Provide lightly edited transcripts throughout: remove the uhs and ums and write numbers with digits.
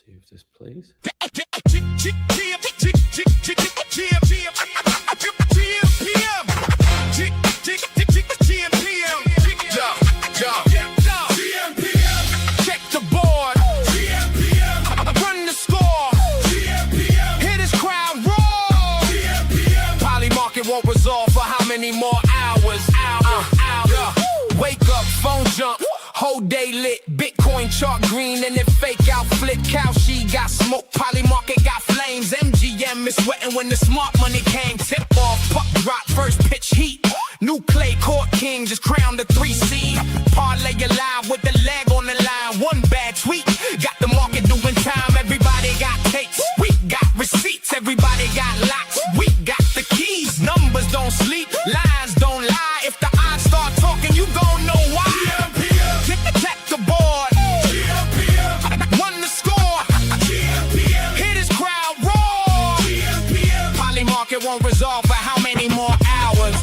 see if this plays. Check the board. Run the score. Hit his crowd roar. Poly market won't resolve for how many more hours? Wake up, phone jump. Whole day lit, Bitcoin chart green and it fake out flip. Cow she got smoke, Poly market got flames. MGM is sweating when the smart money came. Tip off, puck drop, first pitch heat. New clay court king just crowned the 3 seed. Parlay alive with the leg on the line. One bad tweet, got the market doing time. Everybody got tapes, we got receipts. Everybody got locks, we got the keys. Numbers don't sleep, lines don't lie. If the odds start talking, you gon' know why. Check the board. Won the score. Hit his crowd roar. Poly market won't resolve for how many more hours?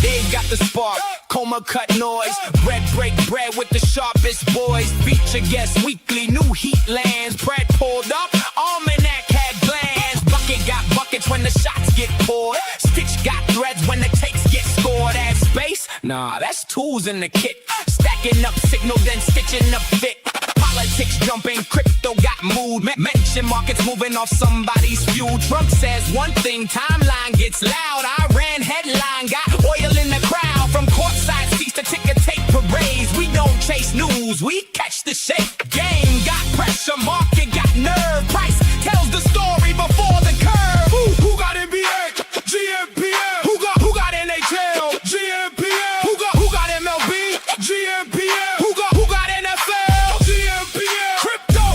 They got the spark. Coma cut noise. Bread break bread with the sharpest boys. Feature guest weekly. New heat lands. Bread pulled up. Almanac had glands. Bucket got buckets when the shots get poured. Stitch got threads when the takes get scored. Add space? Nah, that's tools in the kit. Stacking up signal, then stitching up fit. Politics jumping, crypto got mood. Mention markets moving off somebody's fuel. Trump says one thing, timeline gets loud. Iran headline got oil in the crowd. From courtside seats to ticker tape parades. We don't chase news, we catch the shape. Game got pressure, market got nerve. Price tells the story before the curve. Who got NBA? gmPM. Who got NHL? gmPM. Who got MLB? gmPM. Who got NFL? gmPM. Crypto?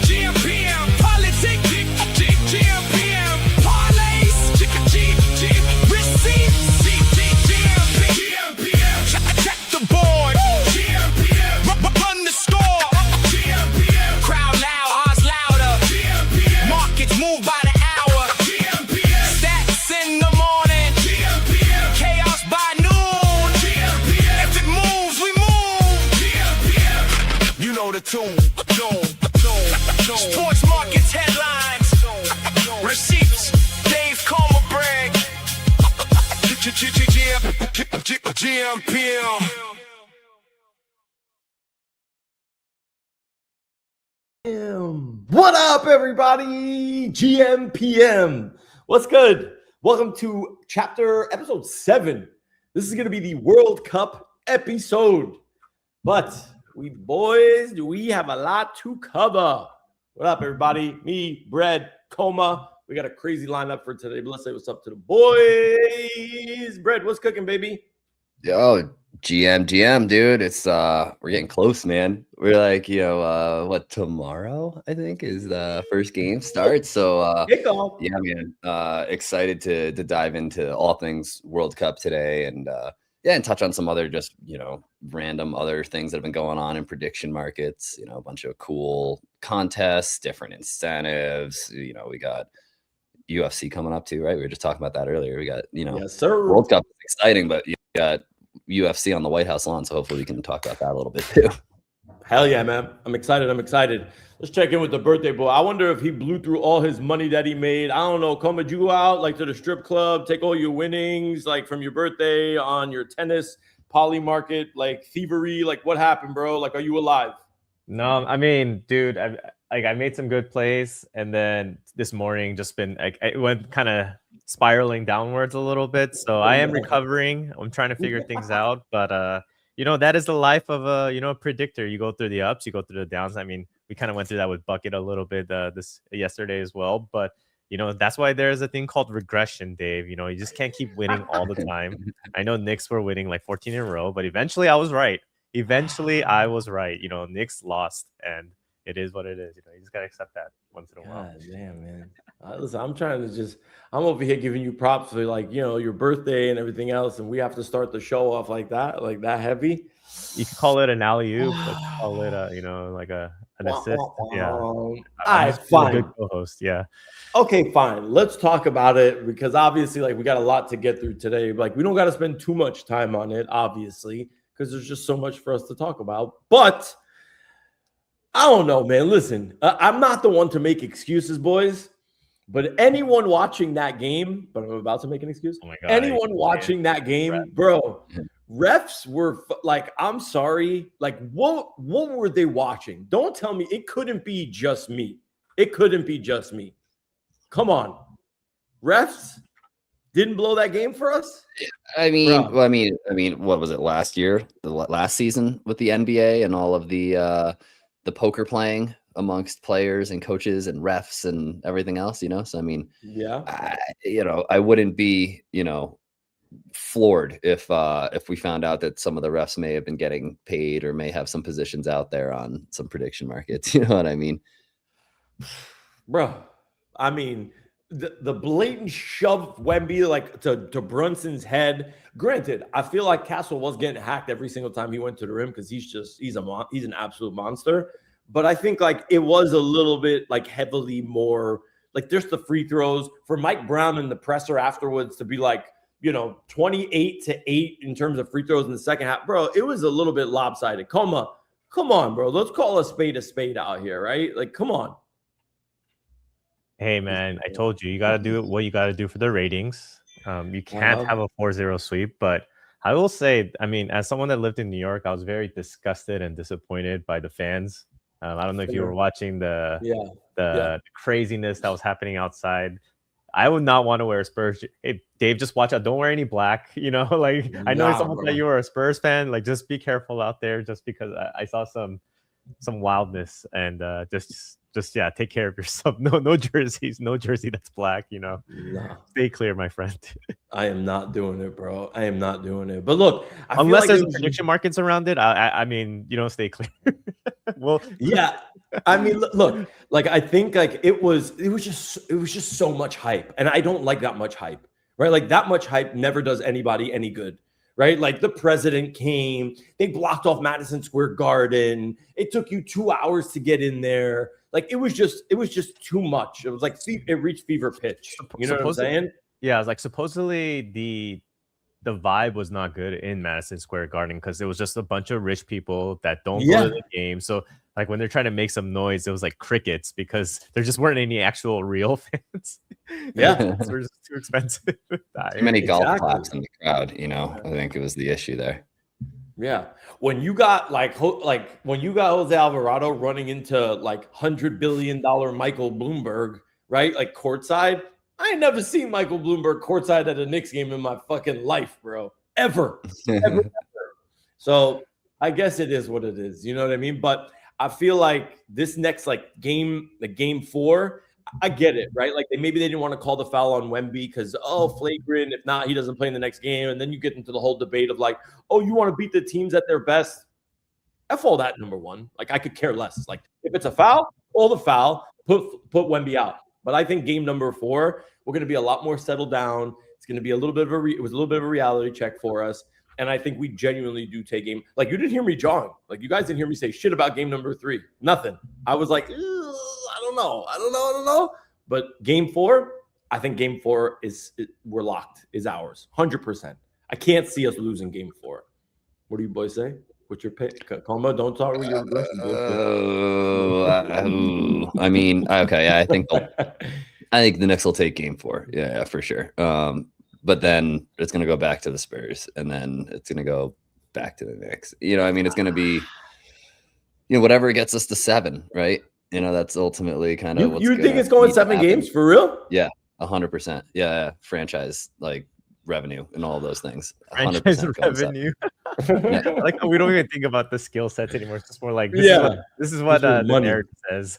gmPM. Politics? gmPM. Parlays? Receipts? gmPM. Check the board. gmPM. Run the score. gmPM. Crowd loud, odds louder. gmPM. Markets move by the hour. gmPM. Stats in the morning. gmPM. Chaos by noon. gmPM. If it moves, we move. gmPM. You know the tune. Sports markets headlines. Receipts. Dave Coma brag. gmPM. What up, everybody? gmPM. What's good? Welcome to episode 7. This is going to be the World Cup episode. But we have a lot to cover. What up, everybody? Me, Bread, Coma. We got a crazy lineup for today, but let's say what's up to the boys. Bread, what's cooking, baby? Yo, GM, dude. It's we're getting close, man. We're like, tomorrow I think is the first game starts. So yeah, man. Excited to dive into all things World Cup today and and touch on some other just, random other things that have been going on in prediction markets, a bunch of cool contests, different incentives. We got UFC coming up too, right? We were just talking about that earlier. We got, yes, sir. World Cup is exciting, but you got UFC on the White House lawn, so hopefully we can talk about that a little bit too. Hell yeah, man. I'm excited. Let's check in with the birthday boy. I wonder if he blew through all his money that he made. I don't know. Did you go out like to the strip club, take all your winnings like from your birthday on your tennis, poly market, like thievery? Like what happened, bro? Like, are you alive? No, I mean, dude, I made some good plays, and then this morning just been it went kind of spiraling downwards a little bit. So I am recovering. I'm trying to figure things out, but that is the life of a predictor. You go through the ups, you go through the downs. I mean, we kind of went through that with Bucket a little bit yesterday as well, but that's why there's a thing called regression, Dave. You just can't keep winning all the time. I know Knicks were winning like 14 in a row, but eventually I was right. Knicks lost, and it is what it is. You just gotta accept that once in a while. God damn, man. Listen, I'm over here giving you props for your birthday and everything else, and we have to start the show off like that heavy. You could call it an alley-oop, but call it an assist. Yeah. All right, fine. A good co-host, yeah. Okay, fine. Let's talk about it because obviously, we got a lot to get through today. We don't got to spend too much time on it, obviously, because there's just so much for us to talk about. But I don't know, man. Listen, I'm not the one to make excuses, boys. But anyone watching that game, but I'm about to make an excuse. Oh my God, anyone watching that game, bro, refs were like, I'm sorry. Like, what were they watching? Don't tell me it couldn't be just me. It couldn't be just me. Come on. Refs didn't blow that game for us? I mean, what was it last year? The last season with the NBA and all of the poker playing amongst players and coaches and refs and everything else, So I mean, I wouldn't be, floored if we found out that some of the refs may have been getting paid or may have some positions out there on some prediction markets. You know what I mean? Bro, I mean, the blatant shove Wemby like to Brunson's head. Granted, I feel like Castle was getting hacked every single time he went to the rim because he's an absolute monster. But I think like it was a little bit like heavily more like there's the free throws for Mike Brown in the presser afterwards to be like, 28-8 in terms of free throws in the second half. Bro, it was a little bit lopsided. Come on, bro. Let's call a spade out here, right? Like, come on. Hey, man, I told you got to do what you got to do for the ratings. You can't have a 4-0 sweep, but I will say, I mean, as someone that lived in New York, I was very disgusted and disappointed by the fans. I don't know if you were watching the craziness that was happening outside. I would not want to wear a Spurs. Hey, Dave, just watch out. Don't wear any black. I know someone that you were a Spurs fan. Like, just be careful out there. Just because I saw some wildness and just take care of yourself. No jerseys, no jersey that's black. No. Stay clear, my friend. I am not doing it, bro. I am not doing it. But look, unless there's prediction markets around it, I mean, stay clear. Well, yeah. I mean, look, like I think like it was just so much hype, and I don't like that much hype, right? Like that much hype never does anybody any good. Right? Like the president came, they blocked off Madison Square Garden. It took you 2 hours to get in there. Like it was just too much. It was like it reached fever pitch. You know what I'm saying? Yeah, it's like supposedly the vibe was not good in Madison Square Garden because it was just a bunch of rich people that don't go to the game. So like when they're trying to make some noise, it was like crickets because there just weren't any actual real fans. Yeah, it was just too expensive. Too many golf claps in the crowd. I think it was the issue there. Yeah, when you got when you got Jose Alvarado running into like $100 billion Michael Bloomberg, right? Like courtside. I ain't never seen Michael Bloomberg courtside at a Knicks game in my fucking life, bro. Ever. So I guess it is what it is. You know what I mean? But I feel like this next game, game 4, I get it, right? Like maybe they didn't want to call the foul on Wemby because flagrant. If not, he doesn't play in the next game. And then you get into the whole debate of like, you want to beat the teams at their best. F all that, number one. Like I could care less. Like if it's a foul, all the foul, put Wemby out. But I think game number 4, we're going to be a lot more settled down. It's going to be a little bit of it was a little bit of a reality check for us. And I think we genuinely do take game. Like you didn't hear me jawing. Like you guys didn't hear me say shit about game number 3. Nothing. I was like, I don't know. But game 4, I think game 4 we're locked, is ours. 100%. I can't see us losing game 4. What do you boys say? What's your pick? Coma, don't talk with your I mean, okay, I think the Knicks will take game 4. Yeah, for sure. But then it's going to go back to the Spurs, and then it's going to go back to the Knicks. I mean, it's going to be, whatever gets us to 7, right? That's ultimately kind of you think it's going 7 games for real? Yeah, 100%. Yeah, franchise revenue and all those things. Franchise revenue. Like we don't even think about the skill sets anymore. It's just more like this is what the narrative says.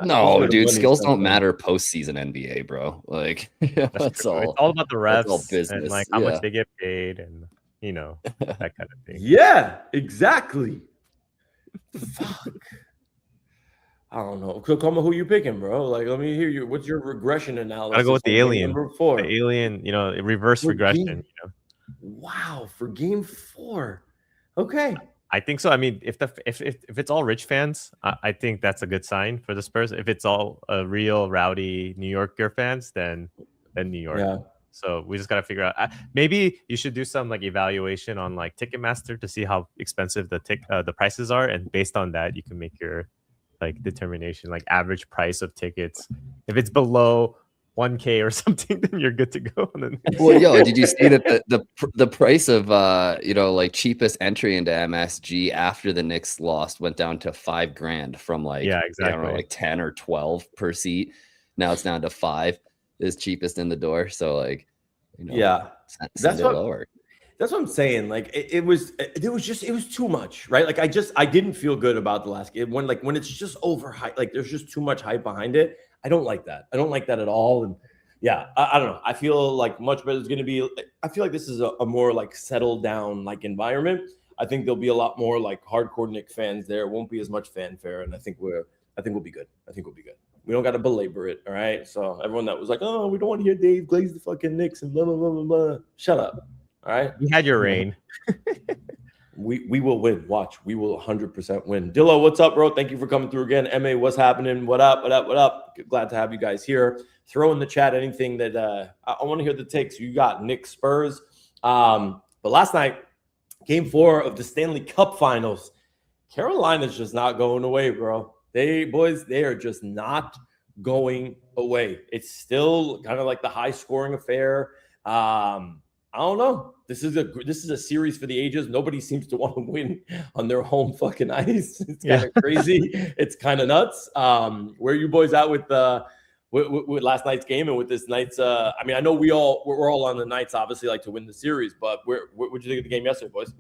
No, dude, skills don't matter postseason NBA, bro. Like that's all. It's all about the refs all business. And like how much they get paid and that kind of thing. Yeah, exactly. Fuck. I don't know. Coma, who you picking, bro? Like, let me hear you. What's your regression analysis? Gotta go with the alien. Number 4. The alien, reverse regression. Wow, for game 4. Okay. I think so. I mean, if it's all rich fans, I think that's a good sign for the Spurs. If it's all real rowdy New Yorker fans, then New York. Yeah. So we just gotta figure out. Maybe you should do some evaluation on Ticketmaster to see how expensive the prices are, and based on that, you can make your like determination, like average price of tickets. If it's below 1K or something, then you're good to go. Well, yo, did you see that the price of like cheapest entry into MSG after the Knicks lost went down to $5,000 from like yeah, exactly, I don't know, like 10 or 12 per seat. Now it's down to 5 is cheapest in the door. So like, yeah, send it lower. That's what I'm saying. Like it was too much, right? Like I didn't feel good about the last game when it's just overhyped. Like there's just too much hype behind it. I don't like that. I don't like that at all. And yeah, I don't know. I feel like much better is going to be. I feel like this is a more like settled down like environment. I think there'll be a lot more like hardcore Knicks fans there. It won't be as much fanfare, and I think we'll be good. I think we'll be good. We don't got to belabor it, all right? So everyone that was like, oh, we don't want to hear Dave glaze the fucking Knicks and blah blah blah blah blah. Shut up. All right. You had your reign. We will win. Watch. We will 100% win. Dillo, what's up, bro? Thank you for coming through again. MA, what's happening? What up? What up? What up? Glad to have you guys here. Throw in the chat anything that I want to hear the takes. You got Knicks Spurs. But last night, game 4 of the Stanley Cup Finals. Carolina's just not going away, bro. They are just not going away. It's still kind of like the high scoring affair. I don't know. This is a series for the ages. Nobody seems to want to win on their home fucking ice. It's kind of crazy. It's kind of nuts. Where are you boys at with last night's game and with this night's? I mean, I know we're all on the Knights, obviously, like to win the series. But what'd you think of the game yesterday, boys?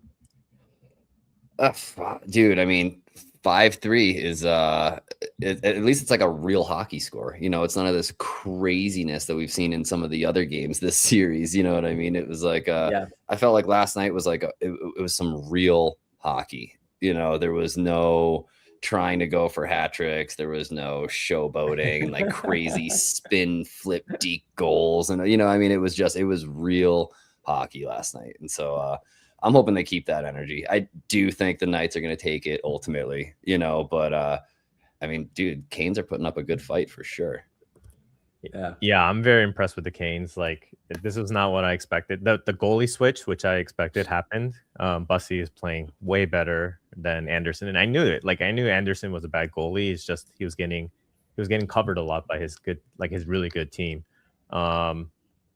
Dude, I mean, 5-3 is at least it's like a real hockey score. It's none of this craziness that we've seen in some of the other games this series. You know what I mean? It was like I felt like last night was like it was some real hockey. There was no trying to go for hat tricks. There was no showboating and like crazy spin flip deep goals. And I mean, it was real hockey last night. And so I'm hoping they keep that energy. I do think the Knights are going to take it ultimately, but I mean, dude, Canes are putting up a good fight for sure. Yeah, I'm very impressed with the Canes. Like, this was not what I expected. The goalie switch, which I expected, happened. Bussy is playing way better than Anderson, and I knew it. Like, I knew Anderson was a bad goalie. It's just he was getting covered a lot by his really good team.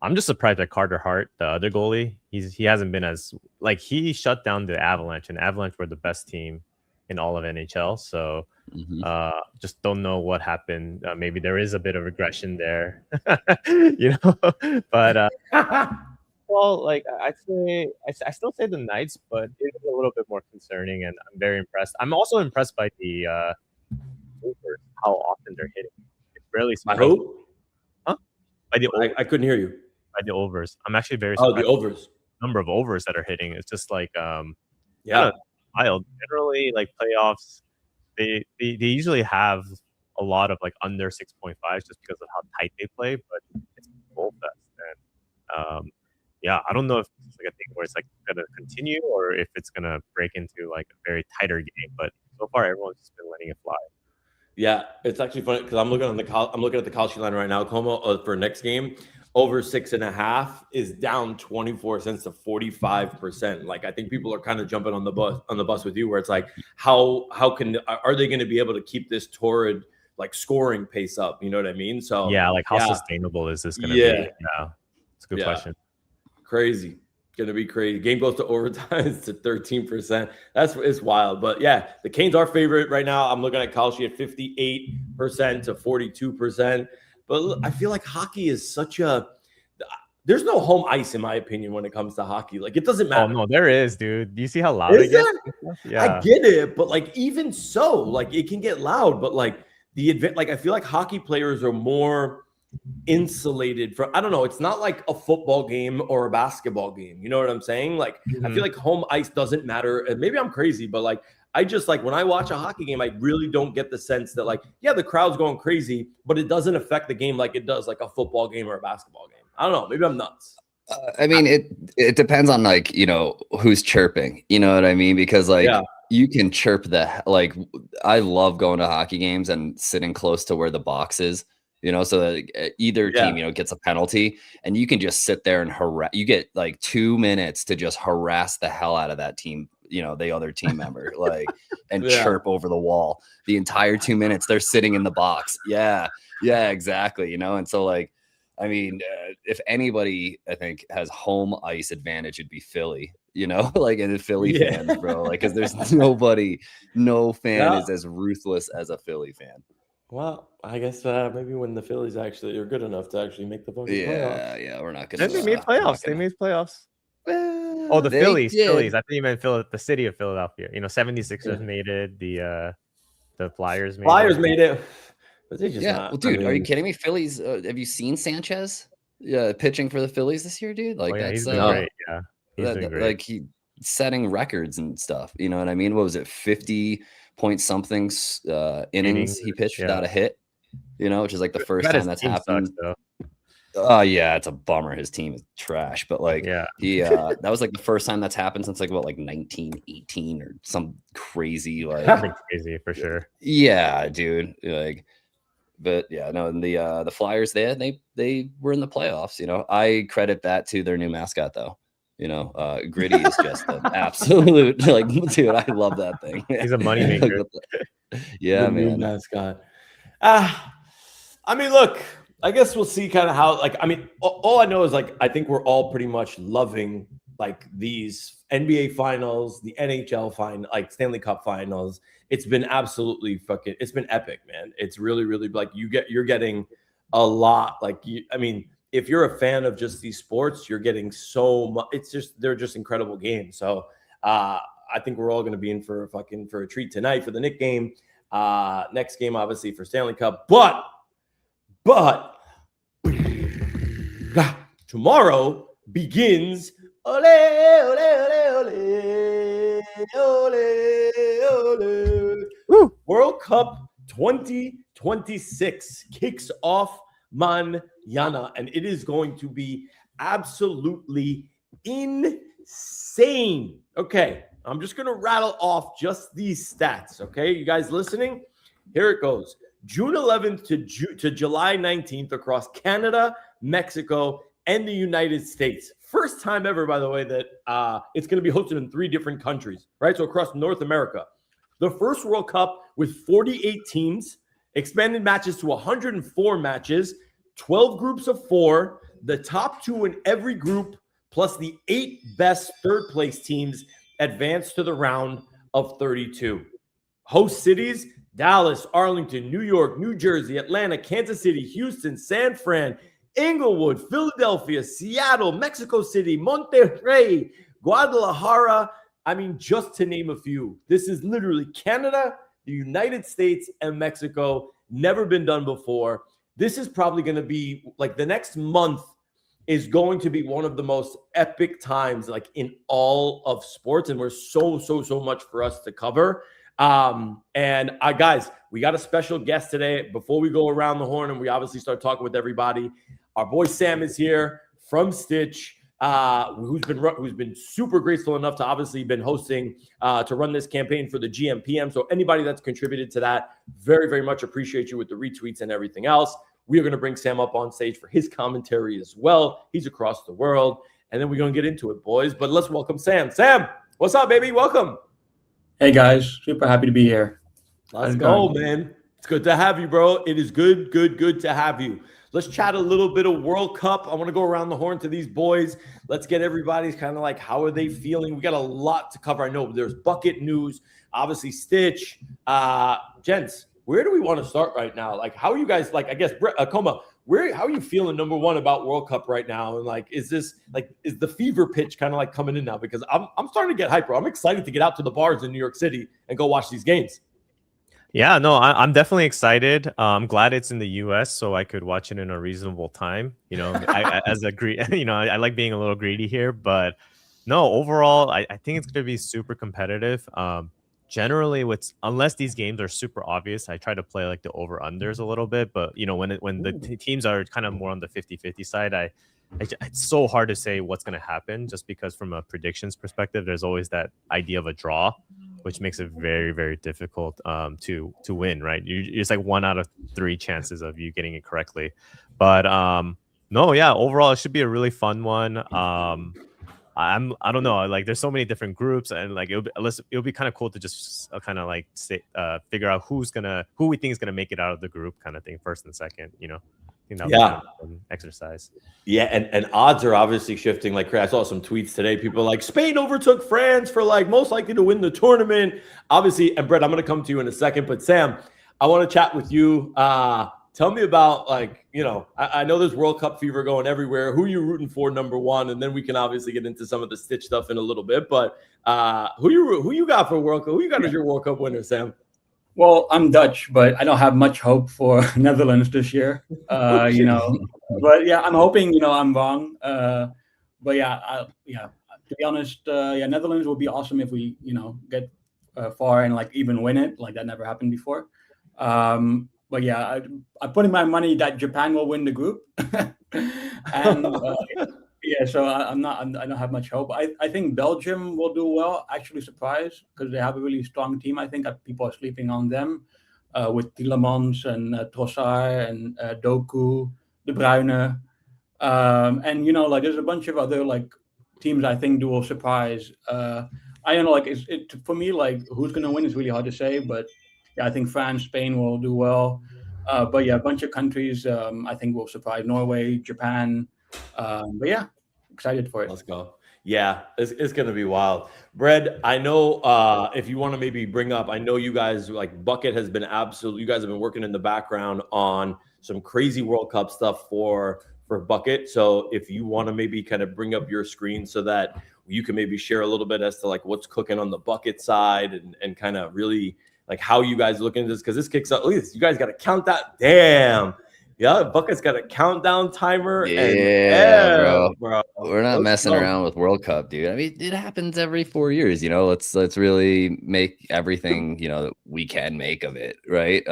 I'm just surprised that Carter Hart, the other goalie, he hasn't been as like he shut down the Avalanche, and Avalanche were the best team in all of NHL. So just don't know what happened. Maybe there is a bit of regression there, But well, like I still say the Knights, but it's a little bit more concerning, and I'm very impressed. I'm also impressed by the overs, how often they're hitting. It's barely. By who? Huh? By the I couldn't hear you. By the overs. I'm actually very surprised. The overs. Number of overs that are hitting. It's just like wild. Generally, like playoffs, they usually have a lot of like under 6.5 just because of how tight they play, but it's goal fest. And I don't know if it's like a thing where it's like gonna continue or if it's gonna break into like a very tighter game. But so far, everyone's just been letting it fly. Yeah, it's actually funny because I'm looking at the Kalshi line right now. Como for next game, over 6.5 is down 24 cents to 45%. Like, I think people are kind of jumping on the bus with you, where it's like, how are they going to be able to keep this torrid like scoring pace up? You know what I mean? So like how sustainable is this going to be? Yeah, it's a good question. Crazy. Gonna be crazy. Game goes to overtime. It's to 13%. It's wild. But yeah, the Canes are favorite right now. I'm looking at Kalshi at 58% to 42%. But I feel like hockey is there's no home ice, in my opinion, when it comes to hockey. Like, it doesn't matter. Oh no, there is, dude. Do you see how loud it gets? Yeah, I get it, but like even so, like it can get loud. But like I feel like hockey players are more insulated from, I don't know, it's not like a football game or a basketball game. You know what I'm saying? Like, I feel like home ice doesn't matter. And maybe I'm crazy, but like, I just like when I watch a hockey game, I really don't get the sense that like, yeah, the crowd's going crazy, but it doesn't affect the game like it does like a football game or a basketball game. I don't know. Maybe I'm nuts. I mean, it depends on like, who's chirping, you know what I mean? Because like you can chirp like, I love going to hockey games and sitting close to where the box is. So that either team, gets a penalty, and you can just sit there and you get like 2 minutes to just harass the hell out of that team, the other team member, like, and chirp over the wall the entire 2 minutes they're sitting in the box. Yeah, exactly. And so, like, I mean, if anybody, I think, has home ice advantage, it'd be Philly, like, and the Philly fans, bro, like, because there's no fan is as ruthless as a Philly fan. Well, I guess maybe when the Phillies actually are good enough to actually make the fucking playoffs. Yeah, we're not gonna. They made playoffs. They made playoffs. The Phillies. I think you meant the city of Philadelphia. 76ers made it. The Flyers made it. But they just well, dude, are you kidding me? Phillies. Have you seen Sanchez? Pitching for the Phillies this year, dude. Like, he's been great. Yeah, he's been great. Like, he setting records and stuff. You know what I mean? What was it? 50-point-something innings he pitched without a hit. Which is like the first time that's happened. Yeah, it's a bummer. His team is trash, but like, he that was like the first time that's happened since like 1918 or some crazy, like, crazy for sure. Yeah, dude. Like, but yeah, no. And the Flyers, they were in the playoffs. I credit that to their new mascot though. Gritty is just an absolute, like, dude, I love that thing. He's a moneymaker. Yeah, man. New mascot. I mean, look. I guess we'll see kind of how, like, I mean, all I know is, like, I think we're all pretty much loving, like, these NBA finals, the NHL final, like, Stanley Cup finals. It's been absolutely it's been epic, man. It's really, really, like, you're getting a lot. Like, I mean, if you're a fan of just these sports, you're getting so much. They're just incredible games. So I think we're all going to be in for a treat tonight for the Knick game. Next game, obviously, for Stanley Cup. But tomorrow begins ole, ole, ole, ole, ole, ole. World Cup 2026 kicks off mañana, and it is going to be absolutely insane. Okay, I'm just going to rattle off just these stats, okay? You guys listening? Here it goes. June 11th to July 19th across Canada, Mexico, and the United States. First time ever, by the way, that it's going to be hosted in 3 different countries, right? So across North America. The first World Cup with 48 teams, expanded matches to 104 matches, 12 groups of 4, the top 2 in every group, plus the 8 best third-place teams advance to the round of 32. Host cities: Dallas, Arlington, New York, New Jersey, Atlanta, Kansas City, Houston, San Fran, Inglewood, Philadelphia, Seattle, Mexico City, Monterrey, Guadalajara. I mean, just to name a few. This is literally Canada, the United States, and Mexico. Never been done before. This is probably going to be, like, the next month is going to be one of the most epic times, like, in all of sports. And we're so much for us to cover. And guys, we got a special guest today. Before we go around the horn and we obviously start talking with everybody, our boy Sam is here from Stitch, who's been super graceful enough to obviously been hosting to run this campaign for the gmPM. So anybody that's contributed to that, very, very much appreciate you with the retweets and everything else. We are going to bring Sam up on stage for his commentary as well. He's across the world, and then we're going to get into it, boys. But let's welcome Sam. Sam, what's up, baby? Welcome. Hey guys, super happy to be here. Let's go, man. It's good to have you, bro. It is good to have you. Let's chat a little bit of World Cup. I want to go around the horn to these boys. Let's get everybody's kind of like, how are they feeling? We got a lot to cover. I know there's bucket news, obviously Stitch. Gents, where do we want to start right now? Like, how are you guys, like, I guess, Coma, how are you feeling, number one, about World Cup right now? And, like, is the fever pitch kind of like coming in now? Because I'm starting to get hyper. I'm excited to get out to the bars in New York City and go watch these games. Yeah, no, I'm definitely excited. I'm glad it's in the U.S. so I could watch it in a reasonable time. I like being a little greedy here, but no, overall, I think it's going to be super competitive. Generally, unless these games are super obvious, I try to play like the over-unders a little bit. But, when the teams are kind of more on the 50-50 side, it's so hard to say what's going to happen just because from a predictions perspective, there's always that idea of a draw, which makes it very, very difficult to win, right? It's like 1 out of 3 chances of you getting it correctly. But no, yeah, overall, it should be a really fun one. I don't know. Like, there's so many different groups, and like it'll be kind of cool to just kind of like figure out who we think is gonna make it out of the group, kind of thing, first and second. You know, Yeah. Exercise. Yeah, and odds are obviously shifting. Like, I saw some tweets today. People are like, Spain overtook France for like most likely to win the tournament. Obviously, and Brett, I'm going to come to you in a second. But Sam, I want to chat with you. Tell me about, like, you know, I know there's World Cup fever going everywhere. Who are you rooting for, number one? And then we can obviously get into some of the Stitch stuff in a little bit. But who you got for World Cup? Who you got as your World Cup winner, Sam? Well, I'm Dutch, but I don't have much hope for Netherlands this year. You know, but yeah, I'm hoping, you know, I'm wrong. But yeah, to be honest, yeah, Netherlands would be awesome if we, you know, get far and like even win it. Like, that never happened before. But yeah, I'm putting my money that Japan will win the group. And yeah, so I don't have much hope. I think Belgium will do well. Actually surprised, because they have a really strong team. I think that people are sleeping on them with Tielemans and Trossard and Doku, De Bruyne. And, you know, like, there's a bunch of other like teams I think will surprise. I don't know, like, for me, like, who's going to win is really hard to say. But yeah, I think France, Spain will do well. But yeah, a bunch of countries I think will surprise. Norway, Japan. But yeah, excited for it. Let's go. Yeah, it's going to be wild. Brad, I know if you want to maybe bring up, I know you guys, like, Bucket has been you guys have been working in the background on some crazy World Cup stuff for Bucket. So if you want to maybe kind of bring up your screen so that you can maybe share a little bit as to like what's cooking on the Bucket side and kind of really like how you guys look into this, because this kicks up. Look at this. You guys got to count that. Damn. Yeah, Bucket's got a countdown timer. Yeah, bro. We're not messing around with World Cup, dude. I mean, it happens every 4 years. You know, let's really make everything, you know, that we can make of it, right?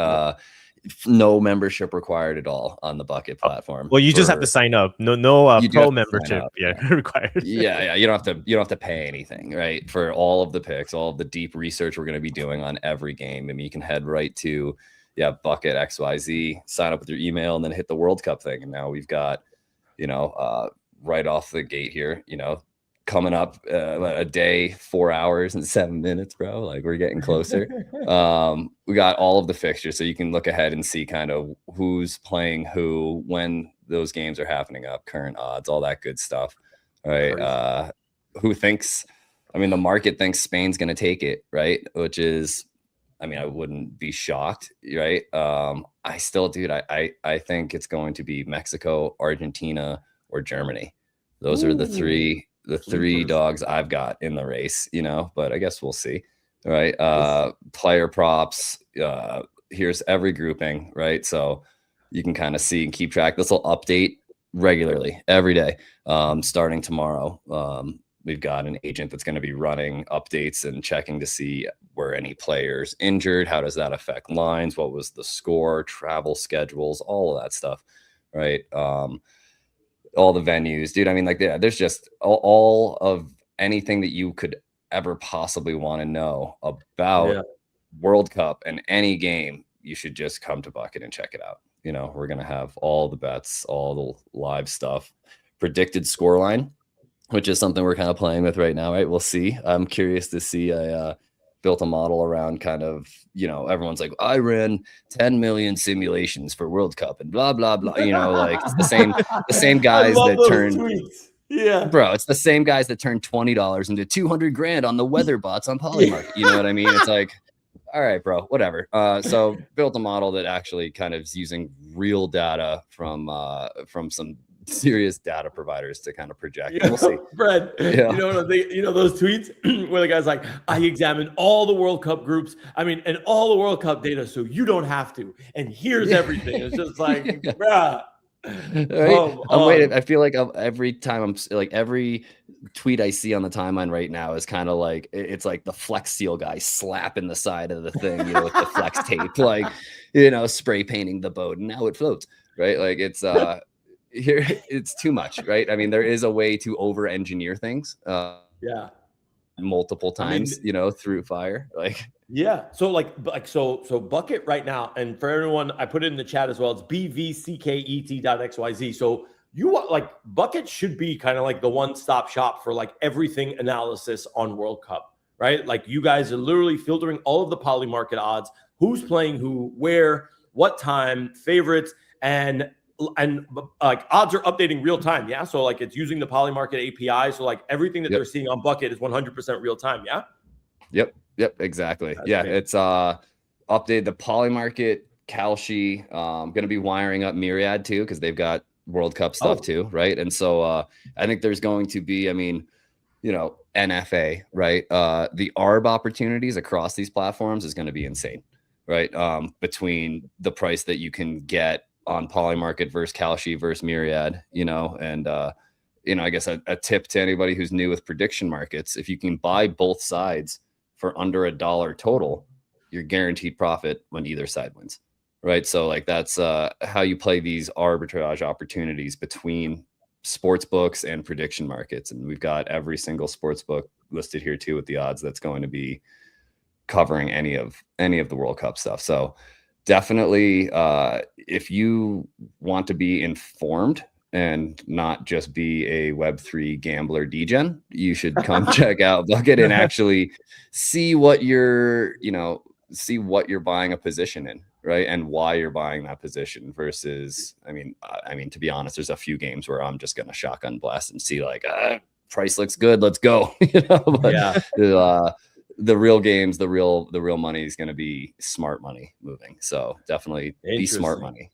No membership required at all on the Bucket platform. Well, you just have to sign up. No pro membership. Yeah, required. Yeah. You don't have to pay anything, right? For all of the picks, all of the deep research we're going to be doing on every game. I mean, you can head right to Bucket XYZ, sign up with your email, and then hit the World Cup thing. And now we've got, you know, right off the gate here, you know, coming up a day, 4 hours and 7 minutes, bro. Like, we're getting closer. We got all of the fixtures, so you can look ahead and see kind of who's playing who, when those games are happening up, current odds, all that good stuff. Right. Who thinks, I mean, the market thinks Spain's going to take it, right? Which is, I mean, I wouldn't be shocked, right? I still, dude, I think it's going to be Mexico, Argentina, or Germany. Those are the three dogs I've got in the race, you know, but I guess we'll see. Right. Player props. Here's every grouping, right? So you can kind of see and keep track. This will update regularly every day. Starting tomorrow. We've got an agent that's going to be running updates and checking to see were any players injured. How does that affect lines? What was the score, travel schedules, all of that stuff, right? All the venues, dude. I mean, like, there's just all of anything that you could ever possibly want to know about World Cup and any game. You should just come to Bucket and check it out. You know, we're going to have all the bets, all the live stuff, predicted scoreline, which is something we're kind of playing with right now, right? We'll see. I'm curious to see. I built a model around kind of, you know, everyone's like, I ran 10 million simulations for World Cup and blah, blah, blah. You know, like, it's the same guys that turned tweets. Yeah, bro, it's the same guys that turned $20 into 200 grand on the weather bots on Polymarket. You know what I mean? It's like, all right, bro, whatever. So built a model that actually kind of is using real data from some serious data providers to kind of project. We'll see. Brad, you know those tweets where the guy's like, I examined all the World Cup groups, and all the World Cup data, so you don't have to. And here's everything. It's just like, bruh. Right? I'm waiting. I feel like every time I'm like, every tweet I see on the timeline right now is kind of like, it's like the Flex Seal guy slapping the side of the thing, you know, with the flex tape, like, you know, spray painting the boat, and now it floats, right? Like, it's here, it's too much, right? I mean, there is a way to over engineer things multiple times, you know, through fire, like. So Bucket right now, and for everyone, I put it in the chat as well. It's bvcket.xyz. So like Bucket should be kind of like the one-stop shop for like everything analysis on World Cup, right? Like you guys are literally filtering all of the poly market odds, who's playing who, where, what time, favorites, and like odds are updating real time. Yeah. So like it's using the poly market API. So like everything that they're seeing on Bucket is 100% real time. Yeah. Yep. Exactly. That's great. It's updated the poly market, Kalshi, going to be wiring up Myriad too, because they've got World Cup stuff too. Right. And so I think there's going to be, I mean, you know, NFA, right? The ARB opportunities across these platforms is going to be insane, right? Between the price that you can get on Polymarket versus Kalshi versus Myriad, you know, and, you know, I guess a tip to anybody who's new with prediction markets, if you can buy both sides for under $1 total, you're guaranteed profit when either side wins, right? So like that's how you play these arbitrage opportunities between sports books and prediction markets. And we've got every single sports book listed here too with the odds that's going to be covering any of the World Cup stuff. So definitely if you want to be informed and not just be a Web3 gambler degen, you should come check out Bucket and actually see what you're buying a position in, right? And why you're buying that position versus, I mean, to be honest, there's a few games where I'm just going to shotgun blast and see like, price looks good, let's go. You know, but the real games, the real money is going to be smart money moving. So definitely be smart money.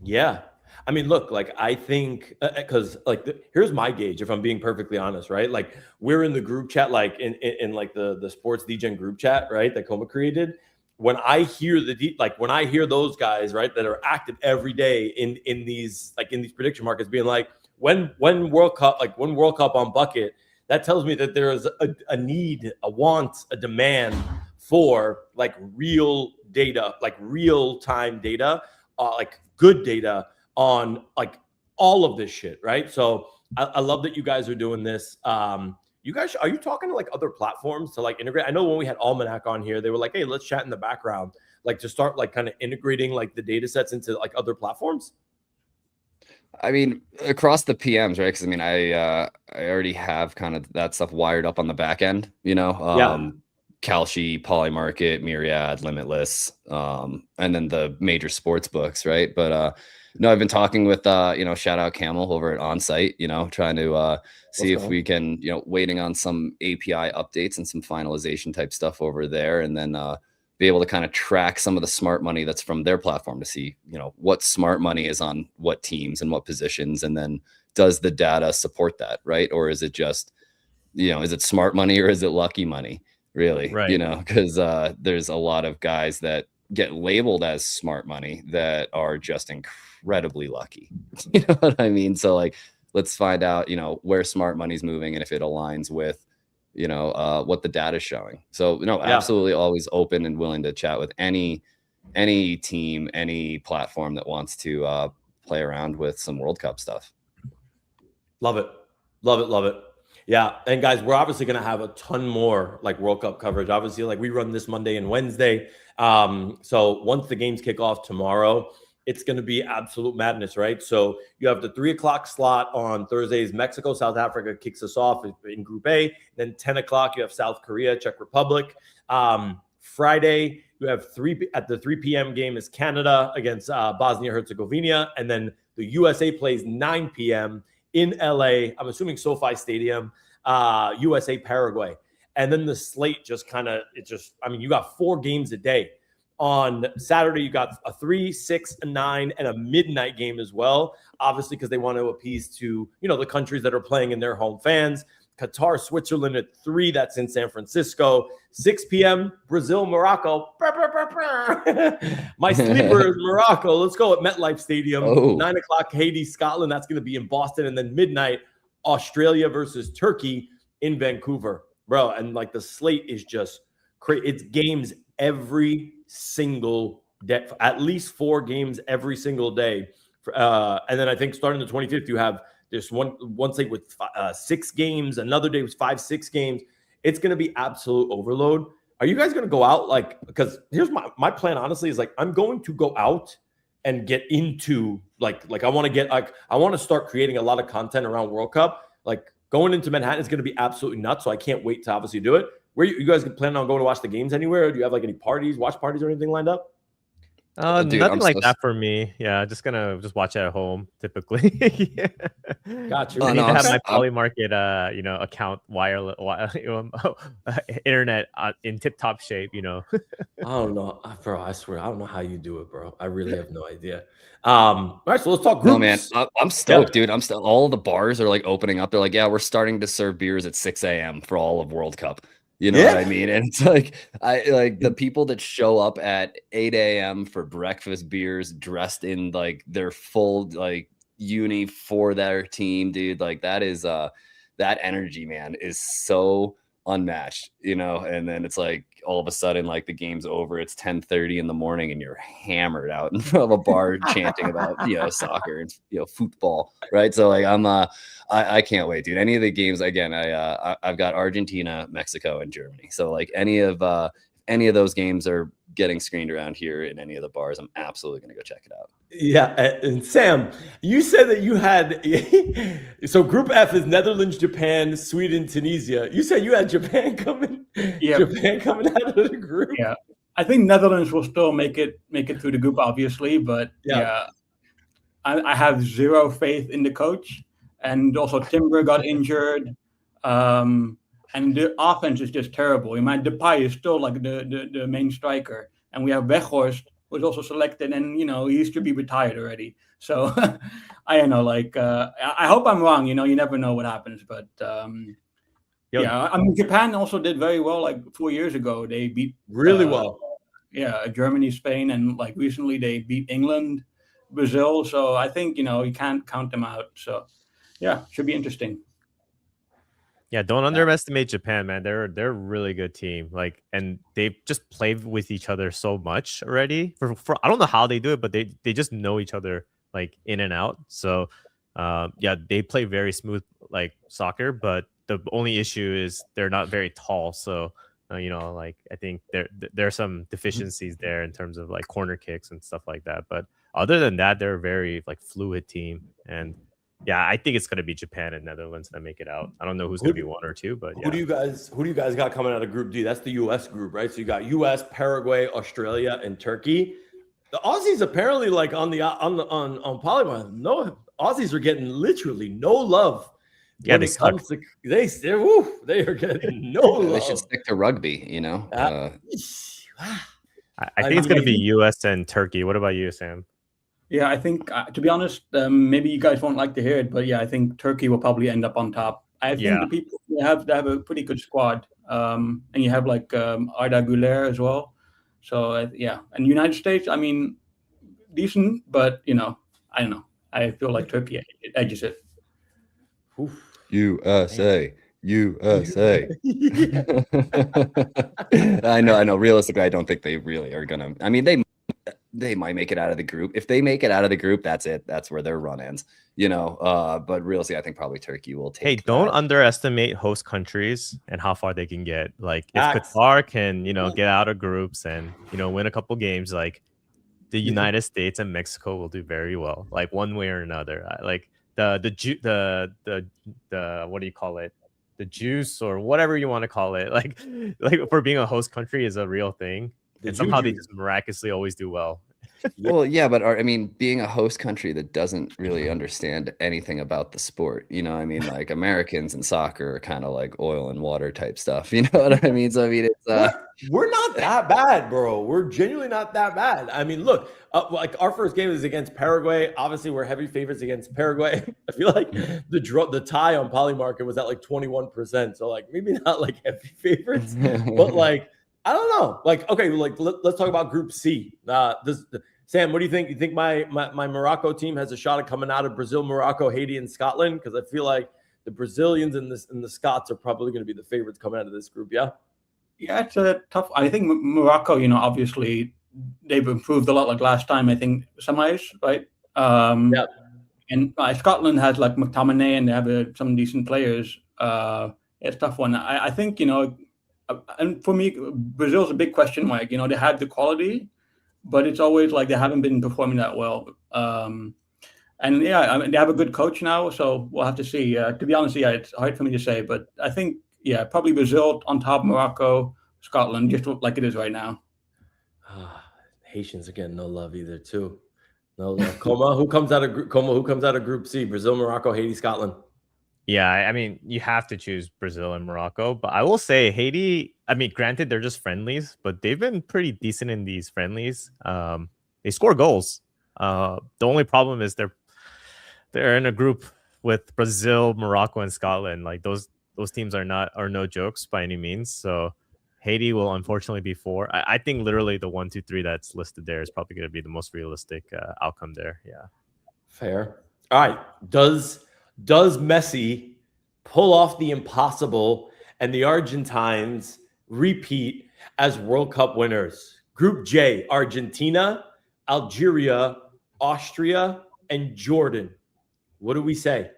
Yeah. I mean, look, like I think because like here's my gauge, if I'm being perfectly honest, right? Like we're in the group chat, like in like the sports degen group chat, right? That Coma created. When I hear when I hear those guys, right, that are active every day in these prediction markets being like, when World Cup on Bucket, that tells me that there is a need, a want, a demand for like real data, like real time data, like good data on like all of this shit, right? So I love that you guys are doing this. You guys, are you talking to like other platforms to like integrate? I know when we had Almanac on here, they were like, hey, let's chat in the background, like to start like kind of integrating like the data sets into like other platforms. I mean, across the PMs, right? Because I mean, I already have kind of that stuff wired up on the back end, you know, Kalshi, Polymarket, Myriad, Limitless, and then the major sports books, right? But no, I've been talking with, you know, shout out Camel over at Onsite, you know, trying to see if we can, you know, waiting on some API updates and some finalization type stuff over there. And then be able to kind of track some of the smart money that's from their platform to see, you know, what smart money is on what teams and what positions. And then does the data support that, right? Or is it just, you know, is it smart money or is it lucky money, really? Right. You know, because there's a lot of guys that get labeled as smart money that are just incredibly lucky. You know what I mean? So like, let's find out, you know, where smart money's moving and if it aligns with, you know, what the data is showing. So, you know, absolutely always open and willing to chat with any team, any platform that wants to play around with some World Cup stuff. Love it. Love it. Love it. Yeah. And guys, we're obviously going to have a ton more like World Cup coverage. Obviously, like we run this Monday and Wednesday. So once the games kick off tomorrow, it's going to be absolute madness, right? So you have the 3:00 slot on Thursdays. Mexico, South Africa kicks us off in Group A. Then 10 o'clock, you have South Korea, Czech Republic. Friday, you have at the 3 p.m. game is Canada against Bosnia-Herzegovina. And then the USA plays 9 p.m. in LA. I'm assuming SoFi Stadium, USA, Paraguay. And then the slate you got 4 games a day. On Saturday, you got a 3, 6, a 9, and a midnight game as well. Obviously, because they want to appease to, you know, the countries that are playing in their home fans. Qatar, Switzerland at 3. That's in San Francisco. 6 p.m. Brazil, Morocco. My sleeper is Morocco. Let's go at MetLife Stadium. 9 o'clock Haiti, Scotland. That's going to be in Boston. And then midnight, Australia versus Turkey in Vancouver, bro. And like the slate is just crazy. It's games every single day, at least 4 games every single day. And then I think starting the 25th, you have this one slate with 6 games, another day was 5, 6 games. It's going to be absolute overload. Are you guys going to go out? Like, because here's my plan, honestly, is like, I'm going to go out and get into like I want to get I want to start creating a lot of content around World Cup. Like going into Manhattan is going to be absolutely nuts. So I can't wait to obviously do it. Where you guys planning on going to watch the games anywhere? Or do you have like any watch parties or anything lined up? Dude, Nothing like that for me. Yeah, just gonna watch it at home typically. Yeah. Got you. I need no, to have I'm- my Polymarket, account wireless internet in tip-top shape. I don't know, bro. I swear, I don't know how you do it, bro. I really have no idea. All right, so let's talk groups. No, man, I'm stoked, dude. I'm still all the bars are like opening up. They're like, yeah, we're starting to serve beers at 6 a.m. for all of World Cup. You know what I mean? And it's like I like the people that show up at 8 a.m. for breakfast beers dressed in like their full like uni for their team, dude. Like that is that energy, man, is so unmatched, you know. And then it's like all of a sudden, like the game's over, it's 10:30 in the morning, and you're hammered out in front of a bar chanting about soccer and football, right? So like I can't wait, dude. Any of the games, again, I've got Argentina, Mexico, and Germany. So like any of those games are getting screened around here in any of the bars, I'm absolutely gonna go check it out. Yeah, and Sam, you said that you had so Group F is Netherlands, Japan, Sweden, Tunisia. You said you had Japan coming. Yeah, Japan coming out of the group. Yeah, I think Netherlands will still make it through the group, obviously, but I have zero faith in the coach, and also Timber got injured, and the offense is just terrible. I mean, Depay is still like the main striker, and we have Weghorst, was also selected, and he should be retired already. So I don't know. Like I hope I'm wrong. You never know what happens, but I mean Japan also did very well. Like 4 years ago, they beat really well. Yeah, Germany, Spain, and like recently they beat England, Brazil. So I think you can't count them out. So yeah, should be interesting. Yeah, don't underestimate Japan, man. They're a really good team. Like, and they've just played with each other so much already. For I don't know how they do it, but they just know each other like in and out. So, they play very smooth like soccer. But the only issue is they're not very tall. So, like I think there are some deficiencies there in terms of like corner kicks and stuff like that. But other than that, they're a very like fluid team. And yeah, I think it's going to be Japan and Netherlands that make it out. I don't know who's going to be one or two, but who do you guys got coming out of Group D? That's the U.S. group, right? So you got U.S., Paraguay, Australia, and Turkey. The Aussies apparently like on Polygon. No, Aussies are getting literally no love. Yeah, they suck. They are getting no love. They should stick to rugby, I think it's going to be U.S. and Turkey. What about you, Sam? Yeah, I think, to be honest, maybe you guys won't like to hear it, but yeah, I think Turkey will probably end up on top. I think the people they have a pretty good squad, and you have like Arda Güler as well. So and United States, I mean, decent, but I don't know. I feel like Turkey edges it. Oof. USA. I know. Realistically, I don't think they really are gonna. I mean, they might make it out of the group. If they make it out of the group, that's it. That's where their run ends. But realistically, I think probably Turkey will take. Hey, don't underestimate host countries and how far they can get. Like if Qatar can, get out of groups and win a couple games, like the United States and Mexico will do very well. Like one way or another. Like the what do you call it? The juice or whatever you want to call it. Like for being a host country is a real thing. And somehow they just miraculously always do well. Well, yeah, but being a host country that doesn't really understand anything about the sport, like Americans and soccer are kind of like oil and water type stuff. You know what I mean? So I mean, it's we're not that bad, bro. We're genuinely not that bad. I mean, look, like our first game is against Paraguay. Obviously, we're heavy favorites against Paraguay. I feel like the tie on Polymarket was at like 21%. So like maybe not like heavy favorites, but like. I don't know. Like, okay, like let's talk about Group C. Sam, what do you think? You think my Morocco team has a shot at coming out of Brazil, Morocco, Haiti, and Scotland? Because I feel like the Brazilians and the Scots are probably going to be the favorites coming out of this group. Yeah. Yeah, it's a tough. I think Morocco, obviously they've improved a lot. Like last time, I think semis, right? Yeah. And Scotland has like McTominay, and they have some decent players. It's a tough one. I think and for me, Brazil's a big question mark. They had the quality, but it's always like they haven't been performing that well. And yeah, I mean, they have a good coach now, so we'll have to see. To be honest, yeah, it's hard for me to say, but I think, yeah, probably Brazil on top, Morocco, Scotland, just like it is right now. Haitians are getting no love either, too. No love. Coma, who comes out of Group C? Brazil, Morocco, Haiti, Scotland. Yeah, I mean, you have to choose Brazil and Morocco, but I will say Haiti, I mean, granted, they're just friendlies, but they've been pretty decent in these friendlies. They score goals. The only problem is they're in a group with Brazil, Morocco, and Scotland. Like those teams are no jokes by any means. So Haiti will unfortunately be 4. I think literally the 1, 2, 3 that's listed there is probably going to be the most realistic outcome there. Yeah. Fair. All right. Does Messi pull off the impossible and the Argentines repeat as World Cup winners? Group J, Argentina, Algeria, Austria, and Jordan. What do we say?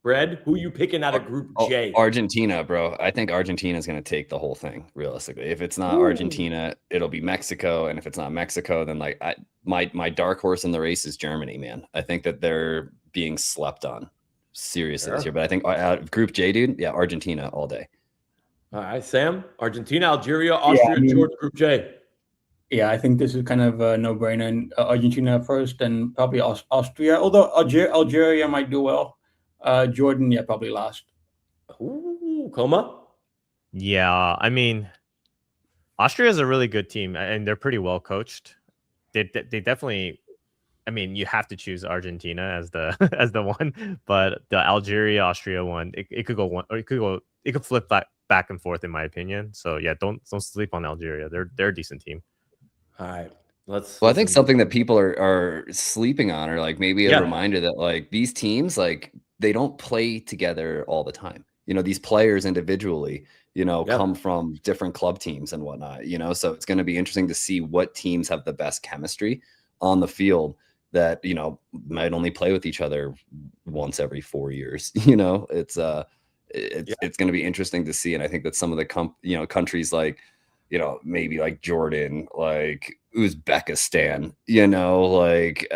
Brad, who are you picking out of Group J? Argentina, bro. I think Argentina is going to take the whole thing, realistically. If it's not Argentina, it'll be Mexico. And if it's not Mexico, then like my dark horse in the race is Germany, man. I think that they're being slept on seriously this year. But I think Group J, dude, yeah, Argentina all day. All right, Sam. Argentina, Algeria, Austria, Jordan, Group J. Yeah, I think this is kind of a no-brainer. Argentina first and probably Austria, although Algeria might do well. Jordan, yeah, probably last. Ooh, Coma? Yeah, I mean, Austria is a really good team, and they're pretty well coached. They definitely, I mean, you have to choose Argentina as the one, but the Algeria Austria one, it could go one, or it could flip back and forth in my opinion. So yeah, don't sleep on Algeria. They're a decent team. All right. Well, I think something that people are sleeping on, or like maybe a reminder that like these teams, like they don't play together all the time. You know, these players individually, you know, come from different club teams and whatnot, you know, so it's going to be interesting to see what teams have the best chemistry on the field that, you know, might only play with each other once every 4 years. You know, it's going to be interesting to see. And I think that some of the countries like, you know, maybe like Jordan, like Uzbekistan, you know, like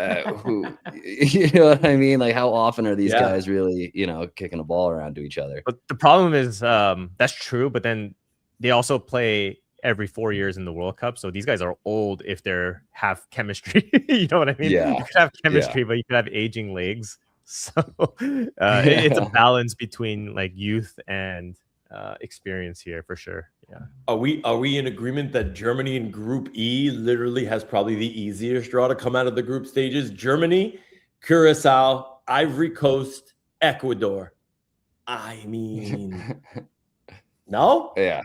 who, you know what I mean? Like how often are these guys really, you know, kicking a ball around to each other? But the problem is that's true, but then they also play every 4 years in the World Cup. So these guys are old if they're have chemistry. You know what I mean? Yeah. You could have chemistry, but you could have aging legs. So it's a balance between like youth and experience here for sure. Yeah. Are we in agreement that Germany in Group E literally has probably the easiest draw to come out of the group stages? Germany, Curacao, Ivory Coast, Ecuador. I mean, no? Yeah,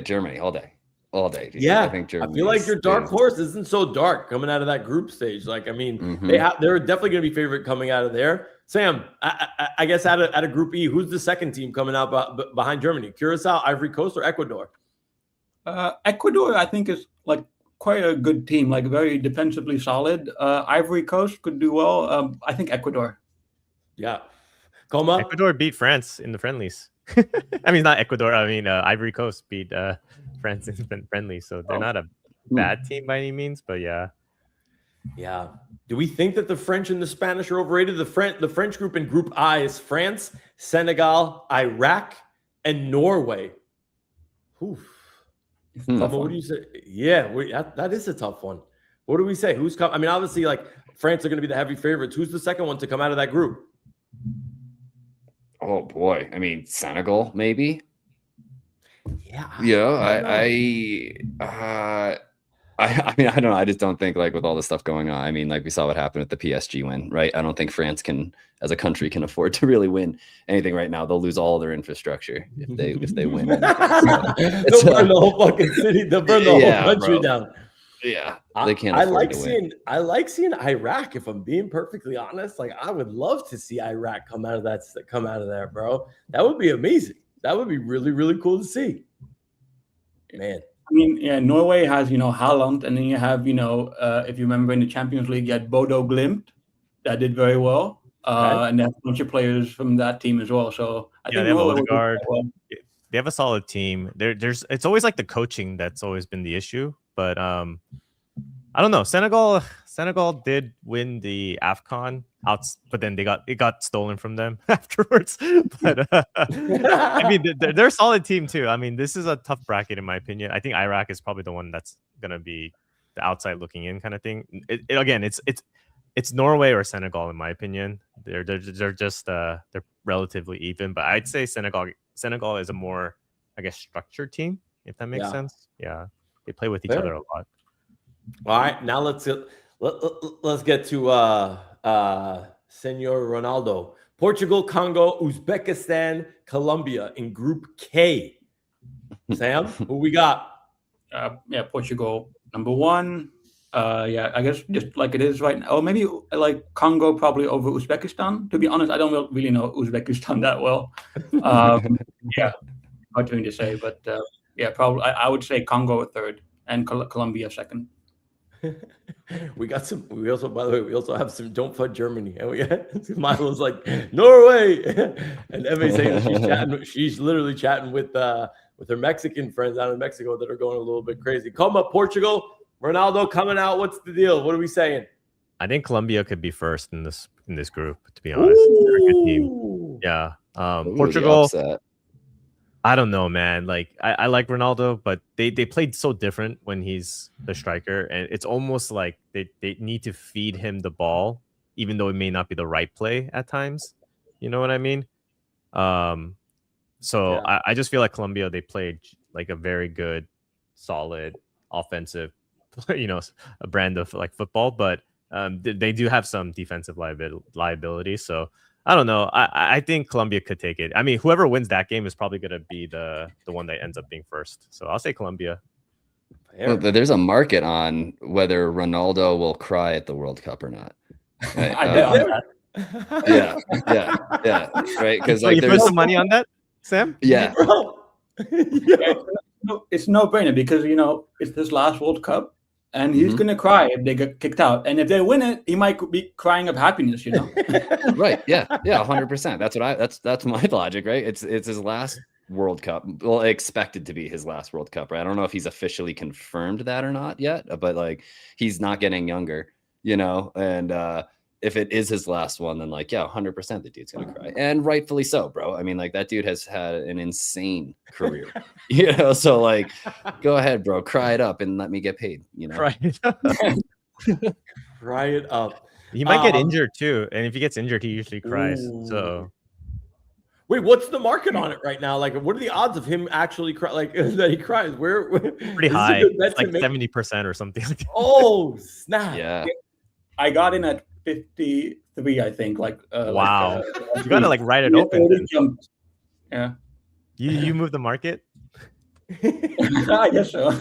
Germany all day. Dude. Yeah, I think Germany. I feel like your dark horse isn't so dark coming out of that group stage. Like, I mean, they're definitely going to be favorite coming out of there. Sam, I guess out of Group E, who's the second team coming out behind Germany? Curacao, Ivory Coast, or Ecuador? Ecuador, I think, is like quite a good team, like very defensively solid. Ivory Coast could do well. I think Ecuador. Yeah. Coma? Ecuador beat France in the friendlies. I mean, not Ecuador. I mean, Ivory Coast beat France in the friendlies. So they're not a bad team by any means, but yeah. Yeah. Do we think that the French and the Spanish are overrated? The French group in Group I is France, Senegal, Iraq, and Norway. Oof. What do you say? Yeah, that is a tough one. What do we say? Who's come? I mean, obviously, like France are going to be the heavy favorites. Who's the second one to come out of that group? Oh boy, I mean Senegal, maybe. Yeah. I mean, I don't know. I just don't think like with all the stuff going on. I mean, like we saw what happened with the PSG win, right? I don't think France can, as a country, can afford to really win anything right now. They'll lose all their infrastructure if they win. They'll burn the whole fucking city. They'll burn the whole country down. Yeah, they can't. I like seeing Iraq. If I'm being perfectly honest, like I would love to see Iraq come out of there, bro. That would be amazing. That would be really, really cool to see. Man. I mean, yeah, Norway has, Haaland, and then you have, if you remember in the Champions League, you had Bodo Glimt that did very well. And they have a bunch of players from that team as well. So I think they have Odegaard. They have a solid team. It's always like the coaching that's always been the issue. But I don't know. Senegal did win the AFCON but then it got stolen from them afterwards. But I mean, they're a solid team too. I mean, this is a tough bracket in my opinion. I think Iraq is probably the one that's gonna be the outside looking in kind of thing. Again, it's Norway or Senegal in my opinion. They're just they're relatively even, but I'd say Senegal is a more, I guess, structured team, if that makes sense. Yeah, they play with each other a lot. All right, now let's get to Senor Ronaldo. Portugal, Congo, Uzbekistan, Colombia in Group K. Sam, who we got? Portugal number 1. I guess just like it is right now. Or maybe like Congo probably over Uzbekistan. To be honest, I don't really know Uzbekistan that well. Hard for me to say, but probably I would say Congo 3rd and Colombia 2nd. We also, by the way, we also have some Don't Fud Germany. And Milo's like Norway, and Emma saying she's literally chatting with her Mexican friends out in Mexico that are going a little bit crazy. Coma, Portugal, Ronaldo coming out. What's the deal? What are we saying? I think Colombia could be first in this group. To be honest, they're a good team. Yeah, Portugal. I don't know, man. Like I like Ronaldo, but they played so different when he's the striker, and it's almost like they need to feed him the ball, even though it may not be the right play at times. You know what I mean? So I just feel like Colombia, they played like a very good, solid offensive, a brand of like football, but they do have some defensive liability. So I don't know. I think Colombia could take it. I mean, whoever wins that game is probably going to be the one that ends up being first. So I'll say Colombia. Well, there's a market on whether Ronaldo will cry at the World Cup or not. Right? I bet on that. Yeah. Right? Because you put some money on that, Sam? Yeah. It's no brainer because it's his last World Cup. And he's gonna cry if they get kicked out, and if they win it, he might be crying of happiness. Right? Yeah, 100%. That's my logic, right? It's his last World Cup. Well, expected to be his last World Cup, right? I don't know if he's officially confirmed that or not yet, but like he's not getting younger, and if it is his last one, then 100% the dude's gonna cry, and rightfully so, bro. I mean, like that dude has had an insane career, So like, go ahead, bro, cry it up and let me get paid. Cry it up. Cry it up. He might get injured too, and if he gets injured, he usually cries. So, wait, what's the market on it right now? Like, what are the odds of him actually that he cries? Where pretty high, it's like 70% or something. Oh snap! Yeah, I got in at 53, I think. Wow, you gotta write it open. Yeah, you move the market. I guess so.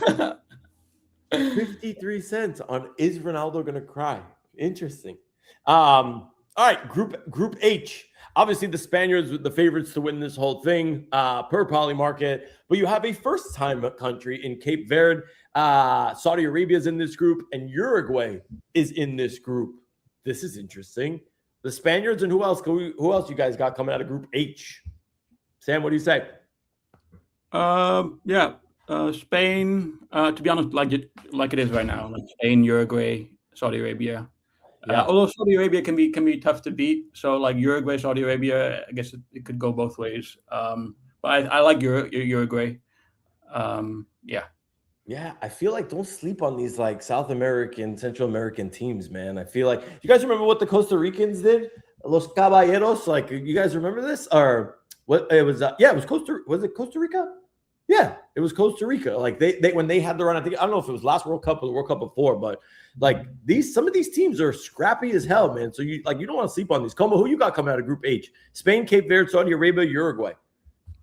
53 cents on is Ronaldo gonna cry? Interesting. All right, Group H. Obviously, the Spaniards were the favorites to win this whole thing per Poly Market, but you have a first-time country in Cape Verde. Saudi Arabia is in this group, and Uruguay is in this group. This is interesting. The Spaniards and who else you guys got coming out of Group H? Sam, what do you say? Spain. To be honest, like it is right now, like Spain, Uruguay, Saudi Arabia. Although Saudi Arabia can be tough to beat, so like Uruguay, Saudi Arabia, I guess it could go both ways. But I like Uruguay. Yeah, I feel like don't sleep on these like South American, Central American teams, man. I feel like you guys remember what the Costa Ricans did? Los Caballeros, like you guys remember this? Or what it was? It was Costa Rica? Yeah, it was Costa Rica. Like they when they had the run, I don't know if it was last World Cup or the World Cup before, but like some of these teams are scrappy as hell, man. So you don't want to sleep on these. Como, who you got coming out of Group H? Spain, Cape Verde, Saudi Arabia, Uruguay.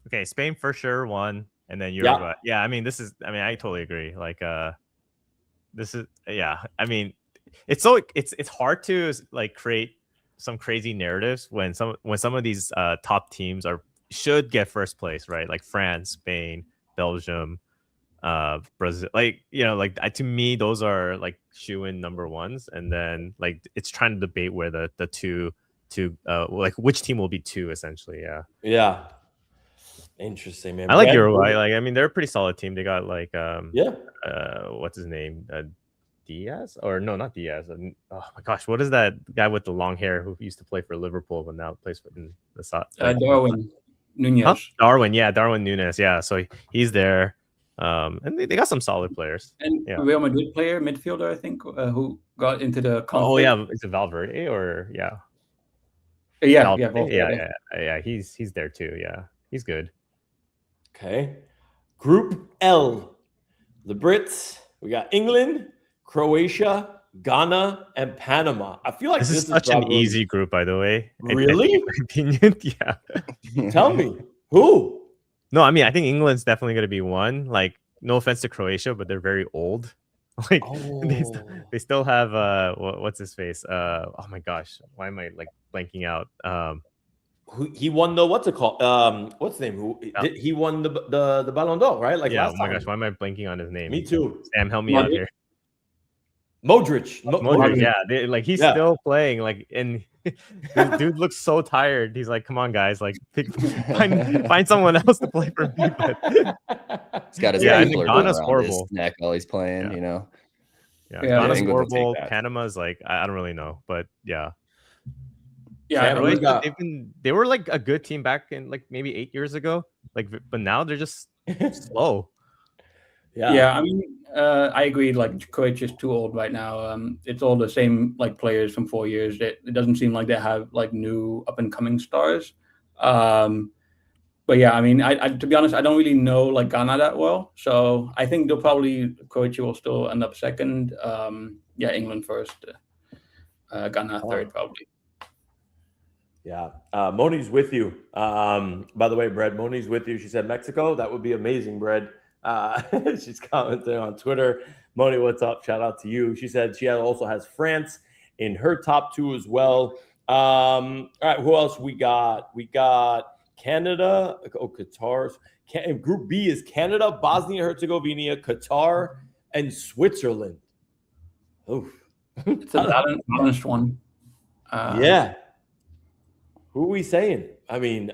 Okay, Spain for sure won. And then Uruguay. Yeah, I mean, I totally agree. Like, this is, I mean, it's hard to like create some crazy narratives when some of these top teams should get first place, right? Like France, Spain, Belgium, Brazil. Like, to me, those are like shoe-in number ones. And then like it's trying to debate where the two like which team will be two essentially. Yeah. Interesting, man. I like Uruguay. Like, I mean, they're a pretty solid team. They got like, what's his name? Diaz, or no, not Diaz. Oh my gosh, what is that guy with the long hair who used to play for Liverpool but now plays for in the Darwin Nunez. Huh? Darwin Nunez. Yeah, so he's there. And they got some solid players. And Real Madrid player, midfielder, I think, who got into the conflict. Oh yeah, is it Valverde or yeah, Valverde. Yeah. He's there too. Yeah, he's good. Okay, Group L, the Brits. We got England, Croatia, Ghana, and Panama. I feel like this is such an easy group, by the way. Really? In my opinion, yeah. Tell me who. No, I mean, I think England's definitely going to be one. Like, no offense to Croatia, but they're very old. Like, they still have what's his face? Oh my gosh, why am I like blanking out? He won the what's it called? What's the name? He won the Ballon d'Or, right? Like last time. Gosh, why am I blanking on his name? Me too. Sam, help me out here. Modric, yeah, he's still playing. Like, and this dude looks so tired. He's like, "Come on, guys! Like, find someone else to play for me." But he's got his Ghana's horrible. Neck while he's playing, you know. Yeah, Ghana's horrible. Panama's like, I don't really know, but yeah. Yeah, they were like a good team back in like maybe 8 years ago. Like, but now they're just slow. Yeah. I mean, I agree. Like, Croatia's too old right now. It's all the same like players from 4 years. It doesn't seem like they have like new up and coming stars. But yeah, I mean, I to be honest, I don't really know like Ghana that well. So I think Croatia will still end up second. England first, Ghana third probably. Yeah, Moni's with you. By the way, Brad, Moni's with you. She said Mexico. That would be amazing, Brad. She's commenting on Twitter. Moni, what's up? Shout out to you. She said she also has France in her top two as well. All right, who else we got? We got Canada. Oh, Qatar. Group B is Canada, Bosnia-Herzegovina, Qatar, and Switzerland. Oh, it's a balanced one. Yeah. Who are we saying? I mean,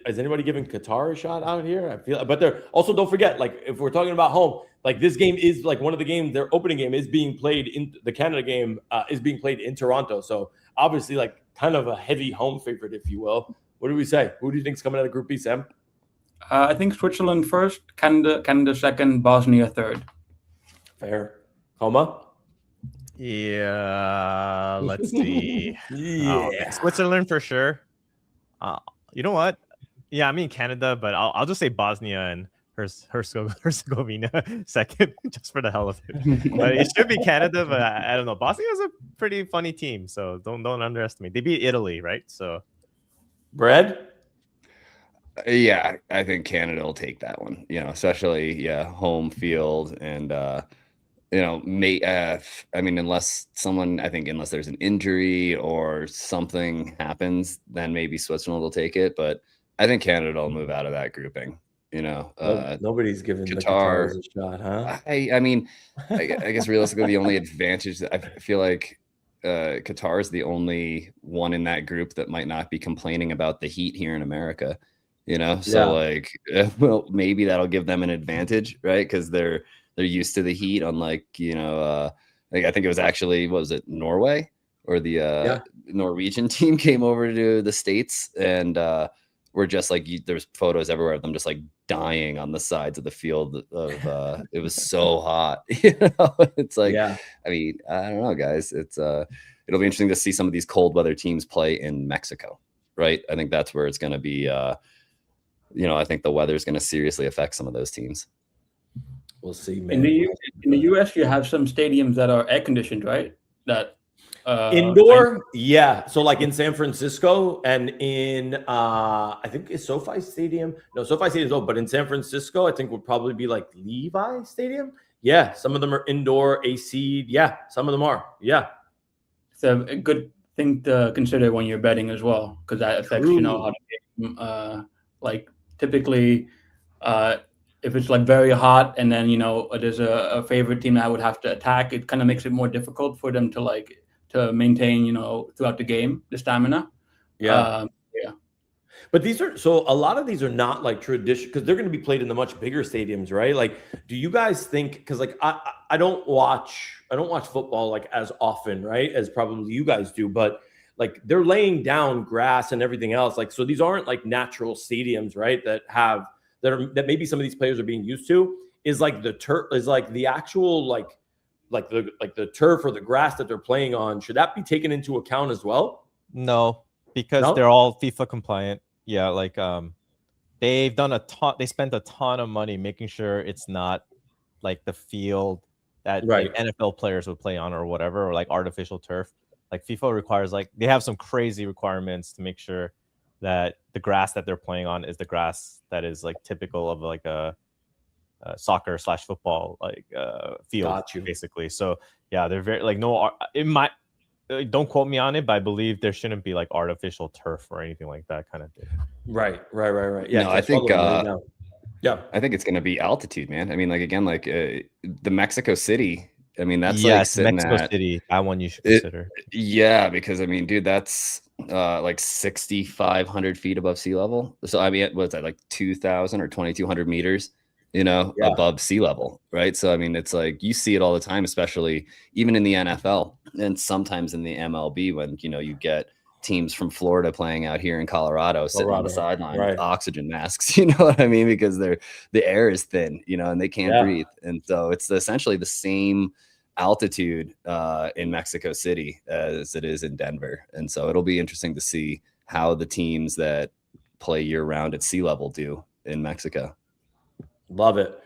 is anybody giving Qatar a shot out here? I feel, but they're also, don't forget, like if we're talking about home, like this game is like one of the games. Their opening game is being played in the Canada game is being played in Toronto. So obviously, like kind of a heavy home favorite, if you will. What do we say? Who do you think is coming out of Group B, Sam? I think Switzerland first, Canada second, Bosnia third. Fair. Homa? Yeah. Let's see. Switzerland for sure. You know what? Yeah, I mean Canada, but I'll just say Bosnia and Herzegovina second, just for the hell of it. But it should be Canada, but I don't know. Bosnia is a pretty funny team, so don't underestimate. They beat Italy, right? So, Brad? Yeah, I think Canada will take that one. You know, especially home field and I mean, unless there's an injury or something happens, then maybe Switzerland will take it. But I think Canada will move out of that grouping. You know, nobody's giving Qatar a shot, huh? I mean, I guess realistically, the only advantage that I feel like Qatar is the only one in that group that might not be complaining about the heat here in America. You know, so well, maybe that'll give them an advantage, right? Because they're used to the heat, unlike, I think it was actually, what was it, Norway? Or the Norwegian team came over to the States and were just like, there's photos everywhere of them just like dying on the sides of the field of it was so hot. It's like, I mean, I don't know, guys. It's it'll be interesting to see some of these cold weather teams play in Mexico, right? I think that's where it's going to be, I think the weather is going to seriously affect some of those teams. We'll see, man. In the US, you have some stadiums that are air conditioned, right? That indoor, So like in San Francisco and in I think it's SoFi Stadium. No, SoFi Stadium is open, but in San Francisco, I think would probably be like Levi Stadium. Yeah, some of them are indoor AC. Yeah, some of them are. Yeah, it's a good thing to consider when you're betting as well, because that affects how the game. Like typically. If it's like very hot and then, there's a favorite team that would have to attack, it kind of makes it more difficult for them to maintain, throughout the game, the stamina. But these are so a lot of these are not like traditional because they're going to be played in the much bigger stadiums, right? Like, do you guys think? Because like I don't watch football like as often, right, as probably you guys do, but like they're laying down grass and everything else. Like, so these aren't like natural stadiums, right? That maybe some of these players are being used to. Is like the turf is like the actual like the turf or the grass that they're playing on. Should that be taken into account as well? No, because they're all FIFA compliant. Yeah, like they've done a ton. They spent a ton of money making sure it's not like the field that like NFL players would play on or whatever, or like artificial turf. Like FIFA requires, like they have some crazy requirements to make sure that the grass that they're playing on is the grass that is like typical of like a soccer / football like field, basically. So yeah, they're very like don't quote me on it, but I believe there shouldn't be like artificial turf or anything like that kind of thing. Right. Yeah, no, I think I think it's going to be altitude, man. I mean, like again, like the Mexico City. I mean, that's like sitting Mexico City. That one you should consider. Yeah, because I mean, dude, that's like 6,500 feet above sea level. So I mean, what's that, like 2,000 or 2,200 meters? Above sea level, right? So I mean, it's like you see it all the time, especially even in the NFL and sometimes in the MLB when you get teams from Florida playing out here in Colorado sitting on the sideline with oxygen masks, you know what I mean? Because the air is thin, and they can't breathe. And so it's essentially the same altitude in Mexico City as it is in Denver. And so it'll be interesting to see how the teams that play year round at sea level do in Mexico. Love it.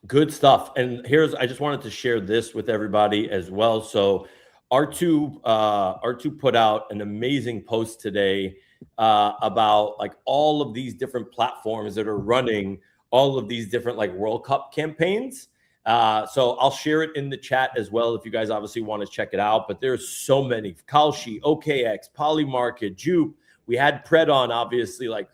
Good stuff. And I just wanted to share this with everybody as well. So R2 put out an amazing post today about like all of these different platforms that are running all of these different like World Cup campaigns. So I'll share it in the chat as well if you guys obviously want to check it out. But there's so many: Kalshi, OKX, Polymarket, Jupe. We had Pred on, obviously, like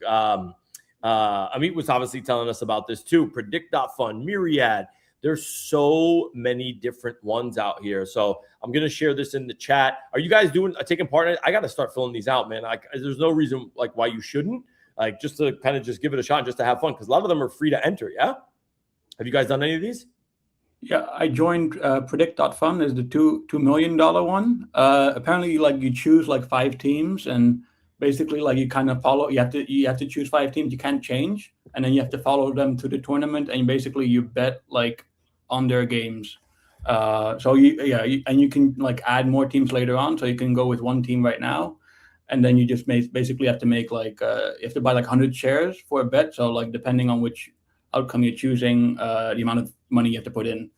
Amit was obviously telling us about this too. Predict.fun, Myriad. There's so many different ones out here. So I'm going to share this in the chat. Are you guys taking part in it? I got to start filling these out, man. There's no reason like why you shouldn't, like just to kind of just give it a shot, just to have fun. Cause a lot of them are free to enter. Yeah. Have you guys done any of these? Yeah, I joined Predict.fun is the $2 million one. Apparently like you choose like 5 teams and basically like you kind of follow, you have to choose 5 teams you can't change. And then you have to follow them to the tournament and basically you bet like on their games. So you can like add more teams later on. So you can go with one team right now. And then you just basically have to make like, you have to buy like 100 shares for a bet. So like depending on which outcome you're choosing, the amount of money you have to put in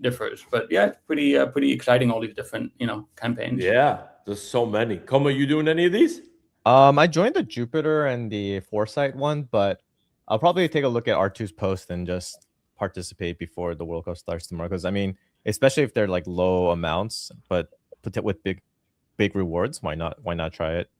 differs. But yeah, it's pretty exciting, all these different, campaigns. Yeah, there's so many. Como, you doing any of these? I joined the Jupiter and the Foresight one, but I'll probably take a look at R2's post and just participate before the World Cup starts tomorrow. Because I mean, especially if they're like low amounts, but with big rewards, why not try it?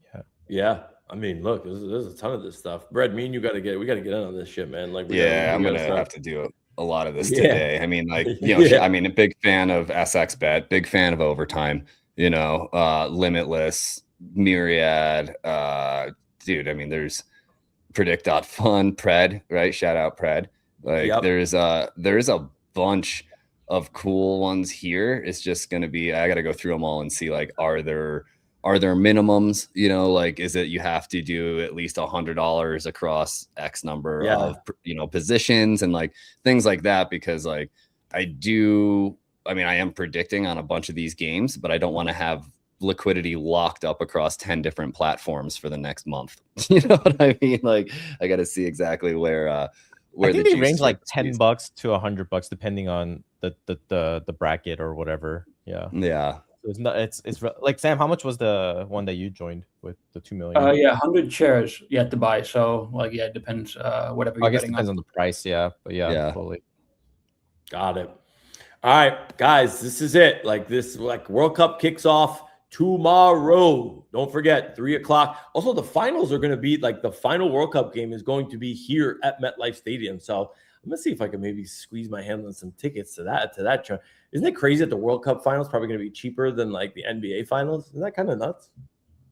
Yeah. I mean, look, there's a ton of this stuff. Brad, me and you we got to get in on this shit, man. Like, I'm gonna have to do a lot of this today. I mean, like, I mean, a big fan of SX Bet, big fan of Overtime, Limitless, Myriad, dude. I mean, there's Predict.fun, Pred, right? Shout out Pred. Like, there's a bunch of cool ones here. It's just gonna be, I got to go through them all and see like, are there minimums, like, is it you have to do at least $100 across X number of, positions and like things like that, because like I am predicting on a bunch of these games, but I don't want to have liquidity locked up across 10 different platforms for the next month. You know what I mean? Like, I got to see exactly where I think they range like $10 to $100 depending on the bracket or whatever. Yeah. It's like, Sam, how much was the one that you joined with the 2 million? 100 shares you have to buy. So like, yeah, it depends. Whatever. I guess it depends on the price. Yeah, but yeah, totally. Got it. All right, guys, this is it. Like World Cup kicks off tomorrow. Don't forget, 3:00. Also, the finals are going to be like the final World Cup game is going to be here at MetLife Stadium. So I'm gonna see if I can maybe squeeze my hand on some tickets to that. Isn't it crazy that the World Cup finals probably going to be cheaper than like the NBA finals? Isn't that kind of nuts?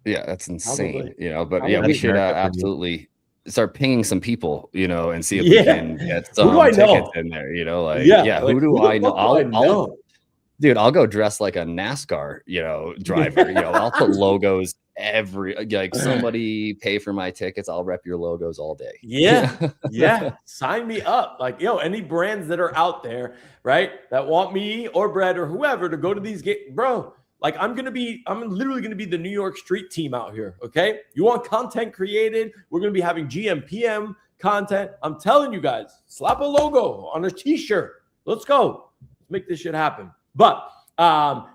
Yeah, that's insane. Probably. You know, but Probably. yeah, we That's should America for you. absolutely start pinging some people, you know, and see if we Yeah. can get Who do some I tickets know? in there. You know, like Yeah. yeah, Like, who do who the I know? fuck do I know? Dude, I'll go dress like a NASCAR, you know, driver. You know, I'll put logos like somebody pay for my tickets. I'll rep your logos all day. Yeah. Yeah. Sign me up. Like, any brands that are out there, right? That want me or Brett or whoever to go to these games, bro. Like, I'm literally going to be the New York street team out here. Okay. You want content created? We're going to be having gmPM content. I'm telling you guys, slap a logo on a t-shirt. Let's go. Let's make this shit happen. But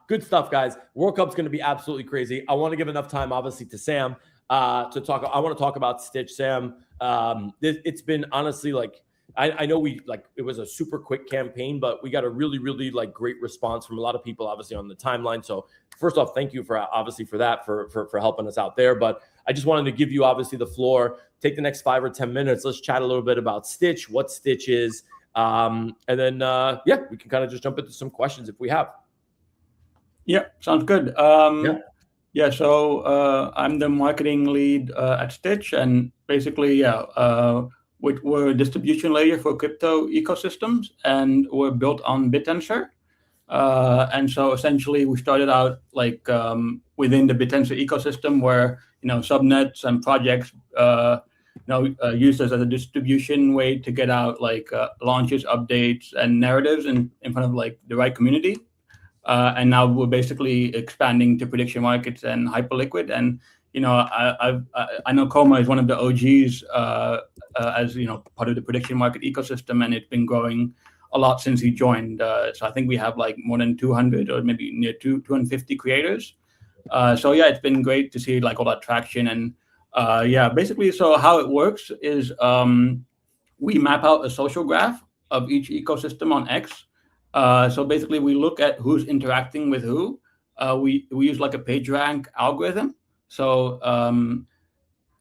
good stuff, guys. World Cup's going to be absolutely crazy. I want to give enough time, obviously, to Sam to talk. I want to talk about Stitch, Sam. It's been honestly like I know it was a super quick campaign, but we got a really, really like great response from a lot of people, obviously on the timeline. So first off, thank you for helping us out there. But I just wanted to give you obviously the floor. Take the next 5 or 10 minutes. Let's chat a little bit about Stitch, what Stitch is, and then we can kind of just jump into some questions if we have. Yeah, sounds good. So I'm the marketing lead at Stitch, and basically, we're a distribution layer for crypto ecosystems, and we're built on BitTensor. And so essentially, we started out like within the BitTensor ecosystem, where subnets and projects used as a distribution way to get out like launches, updates, and narratives in front of like the right community. And now we're basically expanding to prediction markets and hyperliquid. And I know Coma is one of the OGs as part of the prediction market ecosystem, and it's been growing a lot since he joined. So I think we have like more than 200 or maybe near 250 creators. So yeah, it's been great to see like all that traction. And basically, so how it works is we map out a social graph of each ecosystem on X. So basically, we look at who's interacting with who. We use like a PageRank algorithm. So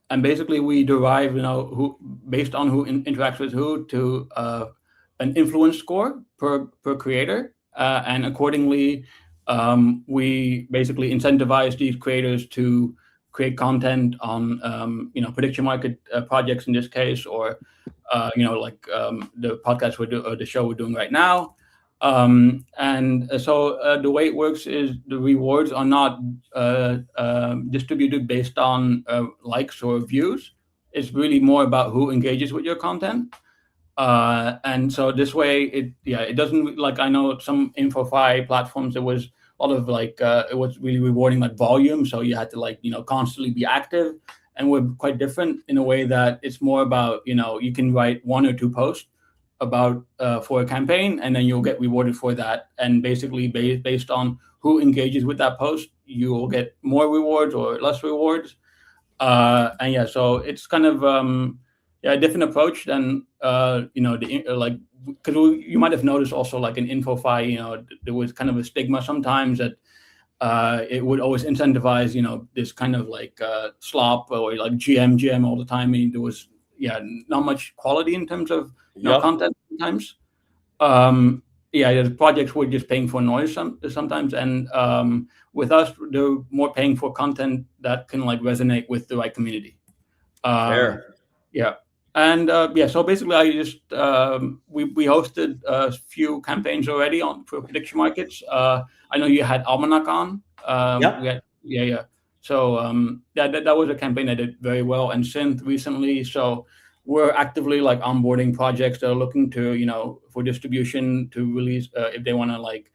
and basically we derive who based on who interacts with who to an influence score per creator, and accordingly we basically incentivize these creators to create content on prediction market projects in this case, or the podcast or the show we're doing right now. So the way it works is the rewards are not distributed based on likes or views. It's really more about who engages with your content. And so this way, it doesn't, like, I know some InfoFi platforms, there was a lot of like, it was really rewarding like volume. So you had to constantly be active. And we're quite different in a way that it's more about, you can write 1 or 2 posts about for a campaign, and then you'll get rewarded for that. And basically based on who engages with that post, you will get more rewards or less rewards. So it's kind of a different approach than because you might have noticed also like in InfoFi, there was kind of a stigma sometimes that it would always incentivize this kind of like slop or like GM all the time. I mean, there was not much quality in terms of content sometimes. The projects were just paying for noise sometimes, and with us, they're more paying for content that can like resonate with the right community. So basically, I just we hosted a few campaigns already for prediction markets. I know you had Almanac on. So that was a campaign that did very well, and Synth recently. So we're actively like onboarding projects that are looking to for distribution to release if they want to like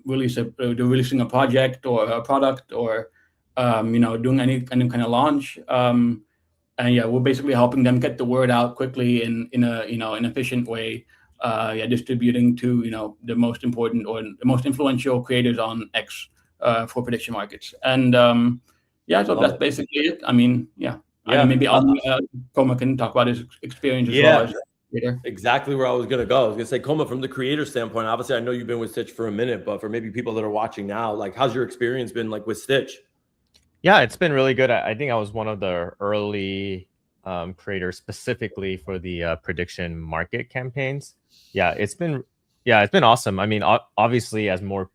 releasing a project or a product, or doing any kind of launch. We're basically helping them get the word out quickly in an efficient way. Distributing to the most important or the most influential creators on X for prediction markets. And so that's basically it. I mean, maybe Coma can talk about his experience as well as creator. Exactly where I was gonna go. I was gonna say, Coma, from the creator standpoint, obviously I know you've been with Stitch for a minute, but for maybe people that are watching now, like, how's your experience been like with Stitch? Yeah, it's been really good. I think I was one of the early creators specifically for the prediction market campaigns. Yeah, it's been Yeah, it's been awesome. I mean, obviously, as more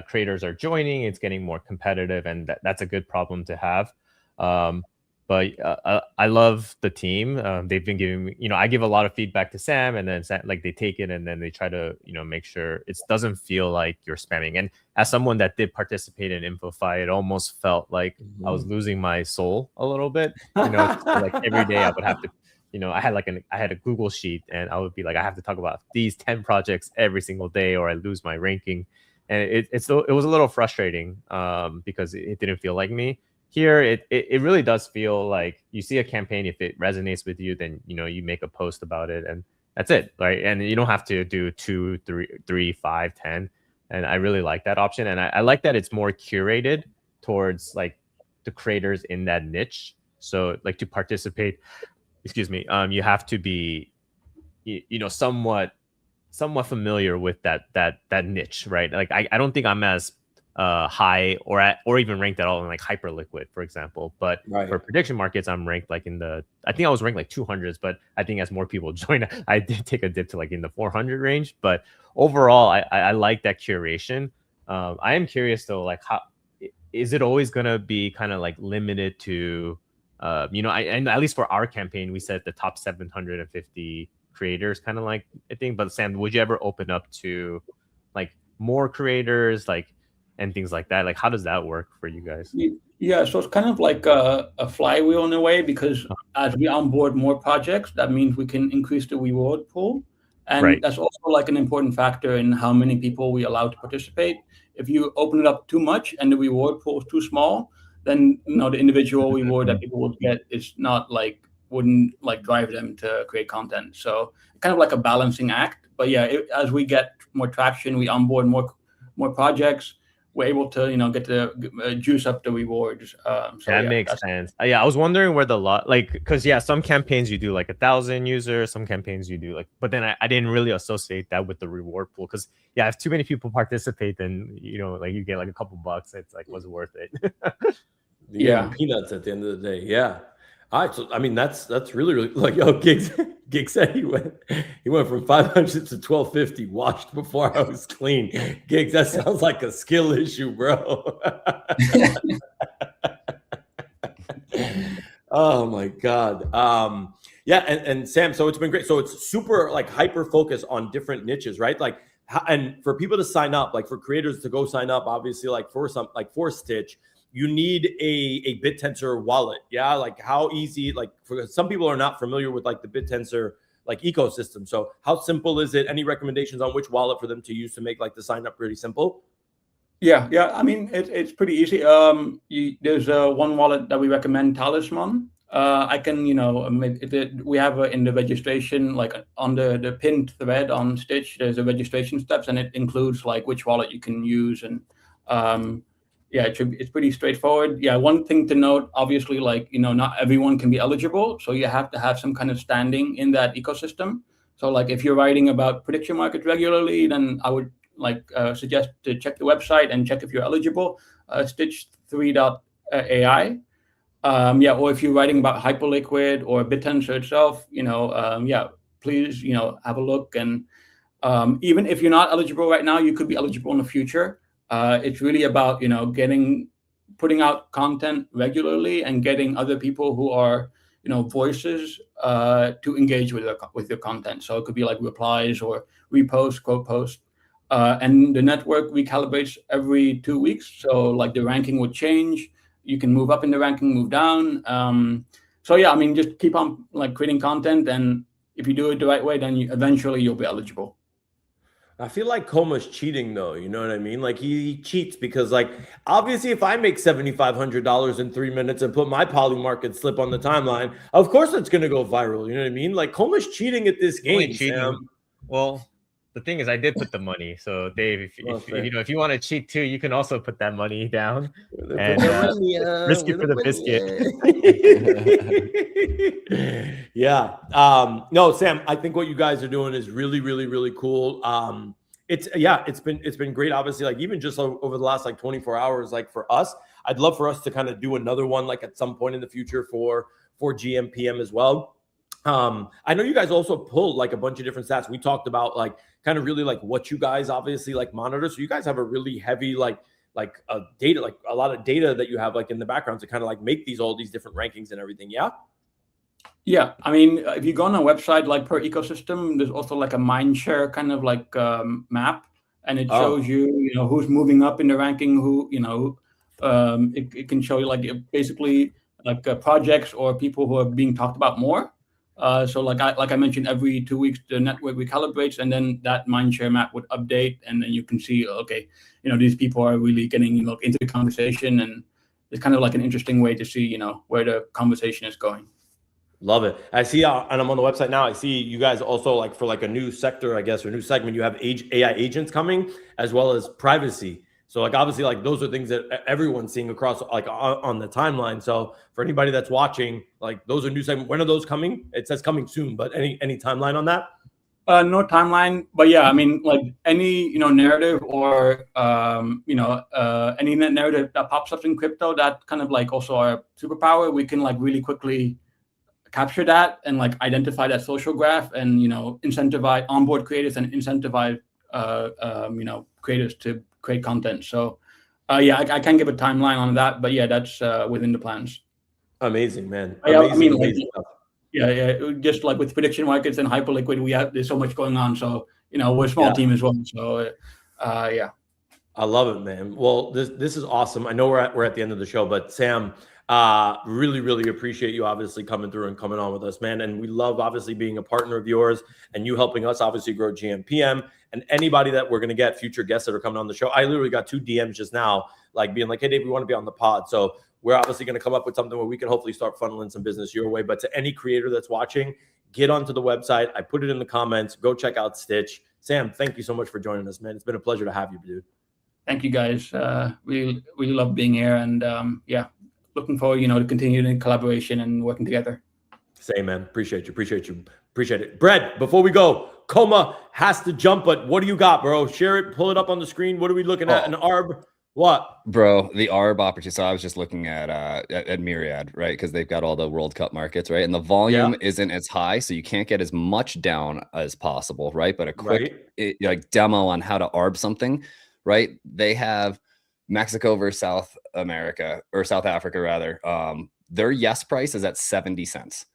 creators are joining, it's getting more competitive, and that's a good problem to have. Um, but I love the team. They've been giving me, I give a lot of feedback to Sam, and then like they take it, and then they try to, make sure it doesn't feel like you're spamming. And as someone that did participate in InfoFi, it almost felt like I was losing my soul a little bit. Like every day I would have to. I had a Google sheet, and I would be like, I have to talk about these 10 projects every single day, or I lose my ranking. And it was a little frustrating because it didn't feel like me. Here, it really does feel like you see a campaign. If it resonates with you, then you make a post about it, and that's it, right? And you don't have to do 2, 3, 5, 10. And I really like that option, and I like that it's more curated towards like the creators in that niche. So like to participate, you have to be somewhat familiar with that niche, right? Like I don't think I'm as high or even ranked at all in like Hyperliquid, for example. But for prediction markets, I'm ranked like I think I was ranked like 200s, but I think as more people join, I did take a dip to like in the 400 range. But overall, I like that curation. I am curious though, like how is it always gonna be kind of like limited to and at least for our campaign, we said the top 750 creators, kind of like a thing. But Sam, would you ever open up to like more creators, like and things like that? Like, how does that work for you guys? Yeah, so it's kind of like a flywheel in a way, because as we onboard more projects, that means we can increase the reward pool. And that's also like an important factor in how many people we allow to participate. If you open it up too much and the reward pool is too small, then the individual reward that people would get is not wouldn't drive them to create content. So kind of like a balancing act. But yeah, as we get more traction, we onboard more projects, we're able to get the juice up the rewards. That makes sense. Yeah, I was wondering where because some campaigns you do like 1,000 users, some campaigns you do but then I didn't really associate that with the reward pool, because if too many people participate, then you get like a couple bucks. It's like, was it worth it? Peanuts at the end of the day. Yeah. All right, so I mean that's really like Gig said he went from 500 to 1250 washed before I was clean. Gigs, that sounds like a skill issue, bro. Oh my god. And Sam, so it's been great. So it's super like hyper focused on different niches, right? Like and for people to sign up, like for creators to go sign up, obviously like for Stitch, you need a BitTensor wallet. Yeah. Like how easy, like for some people are not familiar with like the BitTensor like ecosystem. So how simple is it? Any recommendations on which wallet for them to use to make like the sign up pretty simple? Yeah. I mean, it's pretty easy. There's one wallet that we recommend, Talisman. I can, we have in the registration, like on the pinned thread on Stitch, there's a registration steps, and it includes like which wallet you can use. And it's pretty straightforward. Yeah, one thing to note, obviously, not everyone can be eligible, so you have to have some kind of standing in that ecosystem. So like if you're writing about prediction markets regularly, then I would suggest to check the website and check if you're eligible. Stitch3.ai. Or if you're writing about Hyperliquid or BitTensor itself, please, have a look. And even if you're not eligible right now, you could be eligible in the future. It's really about, putting out content regularly and getting other people who are, voices to engage with your content. So it could be like replies or reposts, quote posts. And the network recalibrates every 2 weeks. So like the ranking would change. You can move up in the ranking, move down. Just keep on creating content. And if you do it the right way, then eventually you'll be eligible. I feel like Coma's cheating though. You know what I mean? Like he cheats because obviously if I make $7,500 in 3 minutes and put my Polymarket slip on the timeline, of course it's going to go viral. You know what I mean? Like Coma's cheating at this game. Sam. Well, the thing is, I did put the money. So Dave, if you want to cheat too, you can also put that money down and risk it for the biscuit. Yeah. No, Sam, I think what you guys are doing is really, really, really cool. It's been great. Obviously, like even just over the last 24 hours, like for us, I'd love for us to kind of do another one like at some point in the future for gmPM as well. I know you guys also pulled like a bunch of different stats. We talked about like kind of really like what you guys obviously like monitor. So you guys have a really heavy like data, like a lot of data that you have like in the background to kind of like make all these different rankings and everything. Yeah. Yeah, I mean, if you go on a website like per ecosystem, there's also like a mindshare kind of like map, and it shows you know who's moving up in the ranking, who it can show you like basically like projects or people who are being talked about more. So like I mentioned, every 2 weeks the network recalibrates, and then that mindshare map would update, and then you can see, okay, these people are really getting into the conversation, and it's kind of like an interesting way to see where the conversation is going. Love it. I see, and I'm on the website now. I see you guys also like for like a new sector, I guess, or new segment. You have AI agents coming as well as privacy. So like obviously like those are things that everyone's seeing across like on the timeline. So for anybody that's watching, like those are new segments. When are those coming? It says coming soon, but any timeline on that? No timeline, but yeah, I mean, like any narrative or any narrative that pops up in crypto that kind of like also our superpower, we can like really quickly capture that and like identify that social graph and incentivize onboard creators and incentivize creators to create content. So yeah, I can't give a timeline on that, but yeah, that's within the plans. Amazing, man. Amazing, I mean, amazing stuff. Yeah, just like with prediction markets and hyperliquid, there's so much going on. So we're a small team as well. So yeah, I love it, man. Well, this is awesome. I know we're at the end of the show, but Sam, really appreciate you obviously coming through and coming on with us, man. And we love obviously being a partner of yours and you helping us obviously grow gmPM, and anybody that we're going to get future guests that are coming on the show. I literally got 2 DMs just now, like being like, hey Dave, we want to be on the pod. So we're obviously going to come up with something where we can hopefully start funneling some business your way. But to any creator that's watching, get onto the website. I put it in the comments. Go check out Stitch. Sam, thank you so much for joining us, man. It's been a pleasure to have you, dude. Thank you, guys. We really love being here, and yeah, looking forward, to continuing collaboration and working together. Same, man. Appreciate it. Brett, before we go, Coma has to jump, but what do you got, bro? Share it, pull it up on the screen. What are we looking at? An ARB? What? Bro, the ARB opportunity. So I was just looking at Myriad, right? Because they've got all the World Cup markets, right? And the volume isn't as high, so you can't get as much down as possible, right? But a quick like demo on how to ARB something, right? They have Mexico versus South Africa rather. Their yes price is at 70 cents.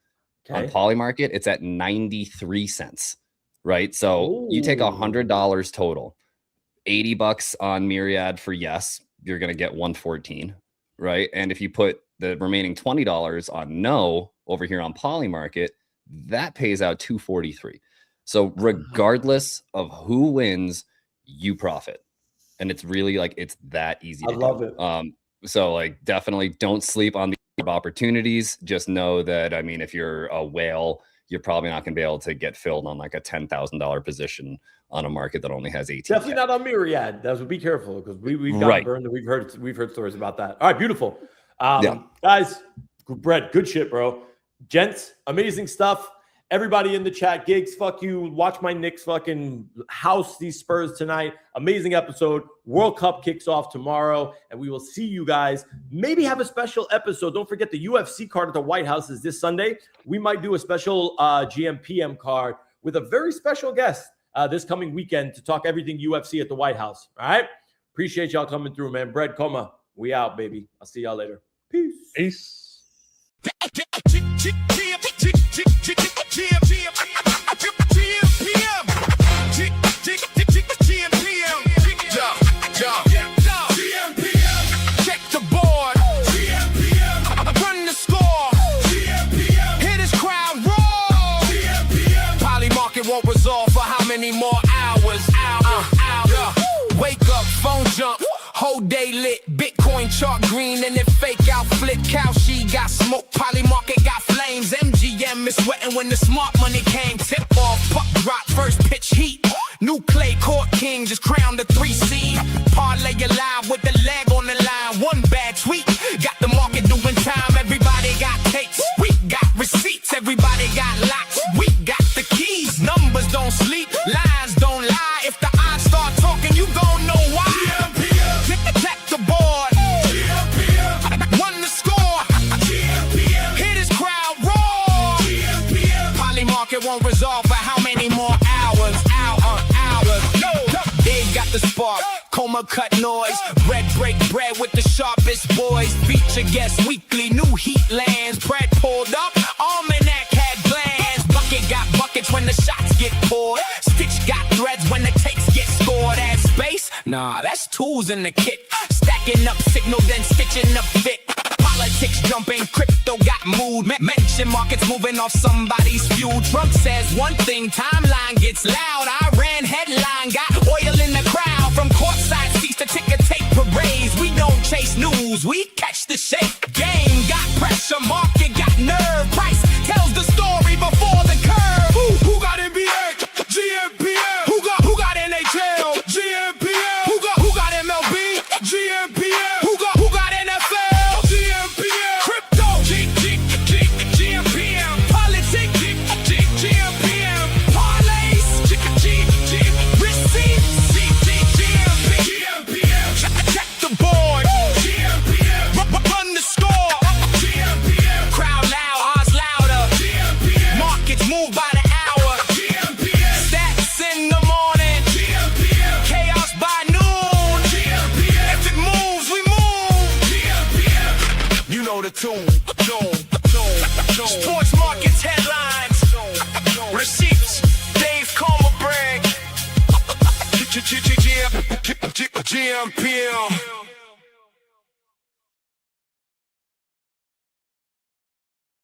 Okay. On Polymarket, it's at 93 cents, right? So you take $100 total, $80 on Myriad for yes, you're going to get 114, right? And if you put the remaining $20 on no over here on Polymarket, that pays out 243. So regardless of who wins, you profit. And it's really like, it's that easy to love do. it. So like definitely don't sleep on the opportunities. Just know that, I mean, if you're a whale, you're probably not going to be able to get filled on like a $10,000 position on a market that only has 18. Definitely not on Myriad. That would be careful because we've got burned and we've heard stories about that. All right, beautiful. Guys, Brett, good shit, bro. Gents, amazing stuff. Everybody in the chat, Gigs, fuck you. Watch my Knicks fucking house these Spurs tonight. Amazing episode. World Cup kicks off tomorrow, and we will see you guys. Maybe have a special episode. Don't forget the UFC card at the White House is this Sunday. We might do a special gmPM card with a very special guest this coming weekend to talk everything UFC at the White House. All right? Appreciate y'all coming through, man. Bread, Coma, we out, baby. I'll see y'all later. Peace. Won't resolve for how many more hours? Wake up, phone jump, whole day lit. Bitcoin chart green and it fake out flip. Cow she got smoke, Polymarket got flames. MGM is sweating when the smart money came. Tip off, puck drop, first pitch heat. New clay court king just crowned the 3 seed. Parlay alive with the leg on the line. One bad tweet, got the market doing time. Everybody got takes, we got receipts. Everybody got locks, we got the keys. Numbers don't sleep, lines don't lie. If the odds start talking, you gon' know why. Check the board, won the score. Hit his crowd roar. goes on for how many more hours? Hours. No, they got the spark. Coma cut noise. Bread break bread with the sharpest boys. Feature guest weekly. New heat lands. Bread pulled up. Almanac had glands. Bucket got buckets when the shots get poured. Stitch got threads when the takes get scored. Add space? Nah, that's tools in the kit. Stacking up signal, then stitching up fit. Politics jumping, crypto got mood. Mention markets moving off somebody's fuel. Trump says one thing, timeline gets loud. Iran headline got oil in the crowd. From courtside seats to ticker tape parades. We don't chase news, we catch the shape. Game got pressure, market got nerve. Price tells the story before the curve. Who got NBA? gmPM. Who got NHL? gmPM. Who got MLB? gmPM. Who got NFL? gmPM. Crypto? gmPM. Politics? gmPM. Parlays? Receipts? gmPM. Check the board. gmPM. Run the score. gmPM. Crowd loud, odds louder. gmPM. Markets move by the hour. gmPM. Stats in the morning. gmPM. Chaos by noon. gmPM. If it moves, we move. gmPM. You know the tune. Sports markets headlines. Receipts. Dave Comer brag. gmPM.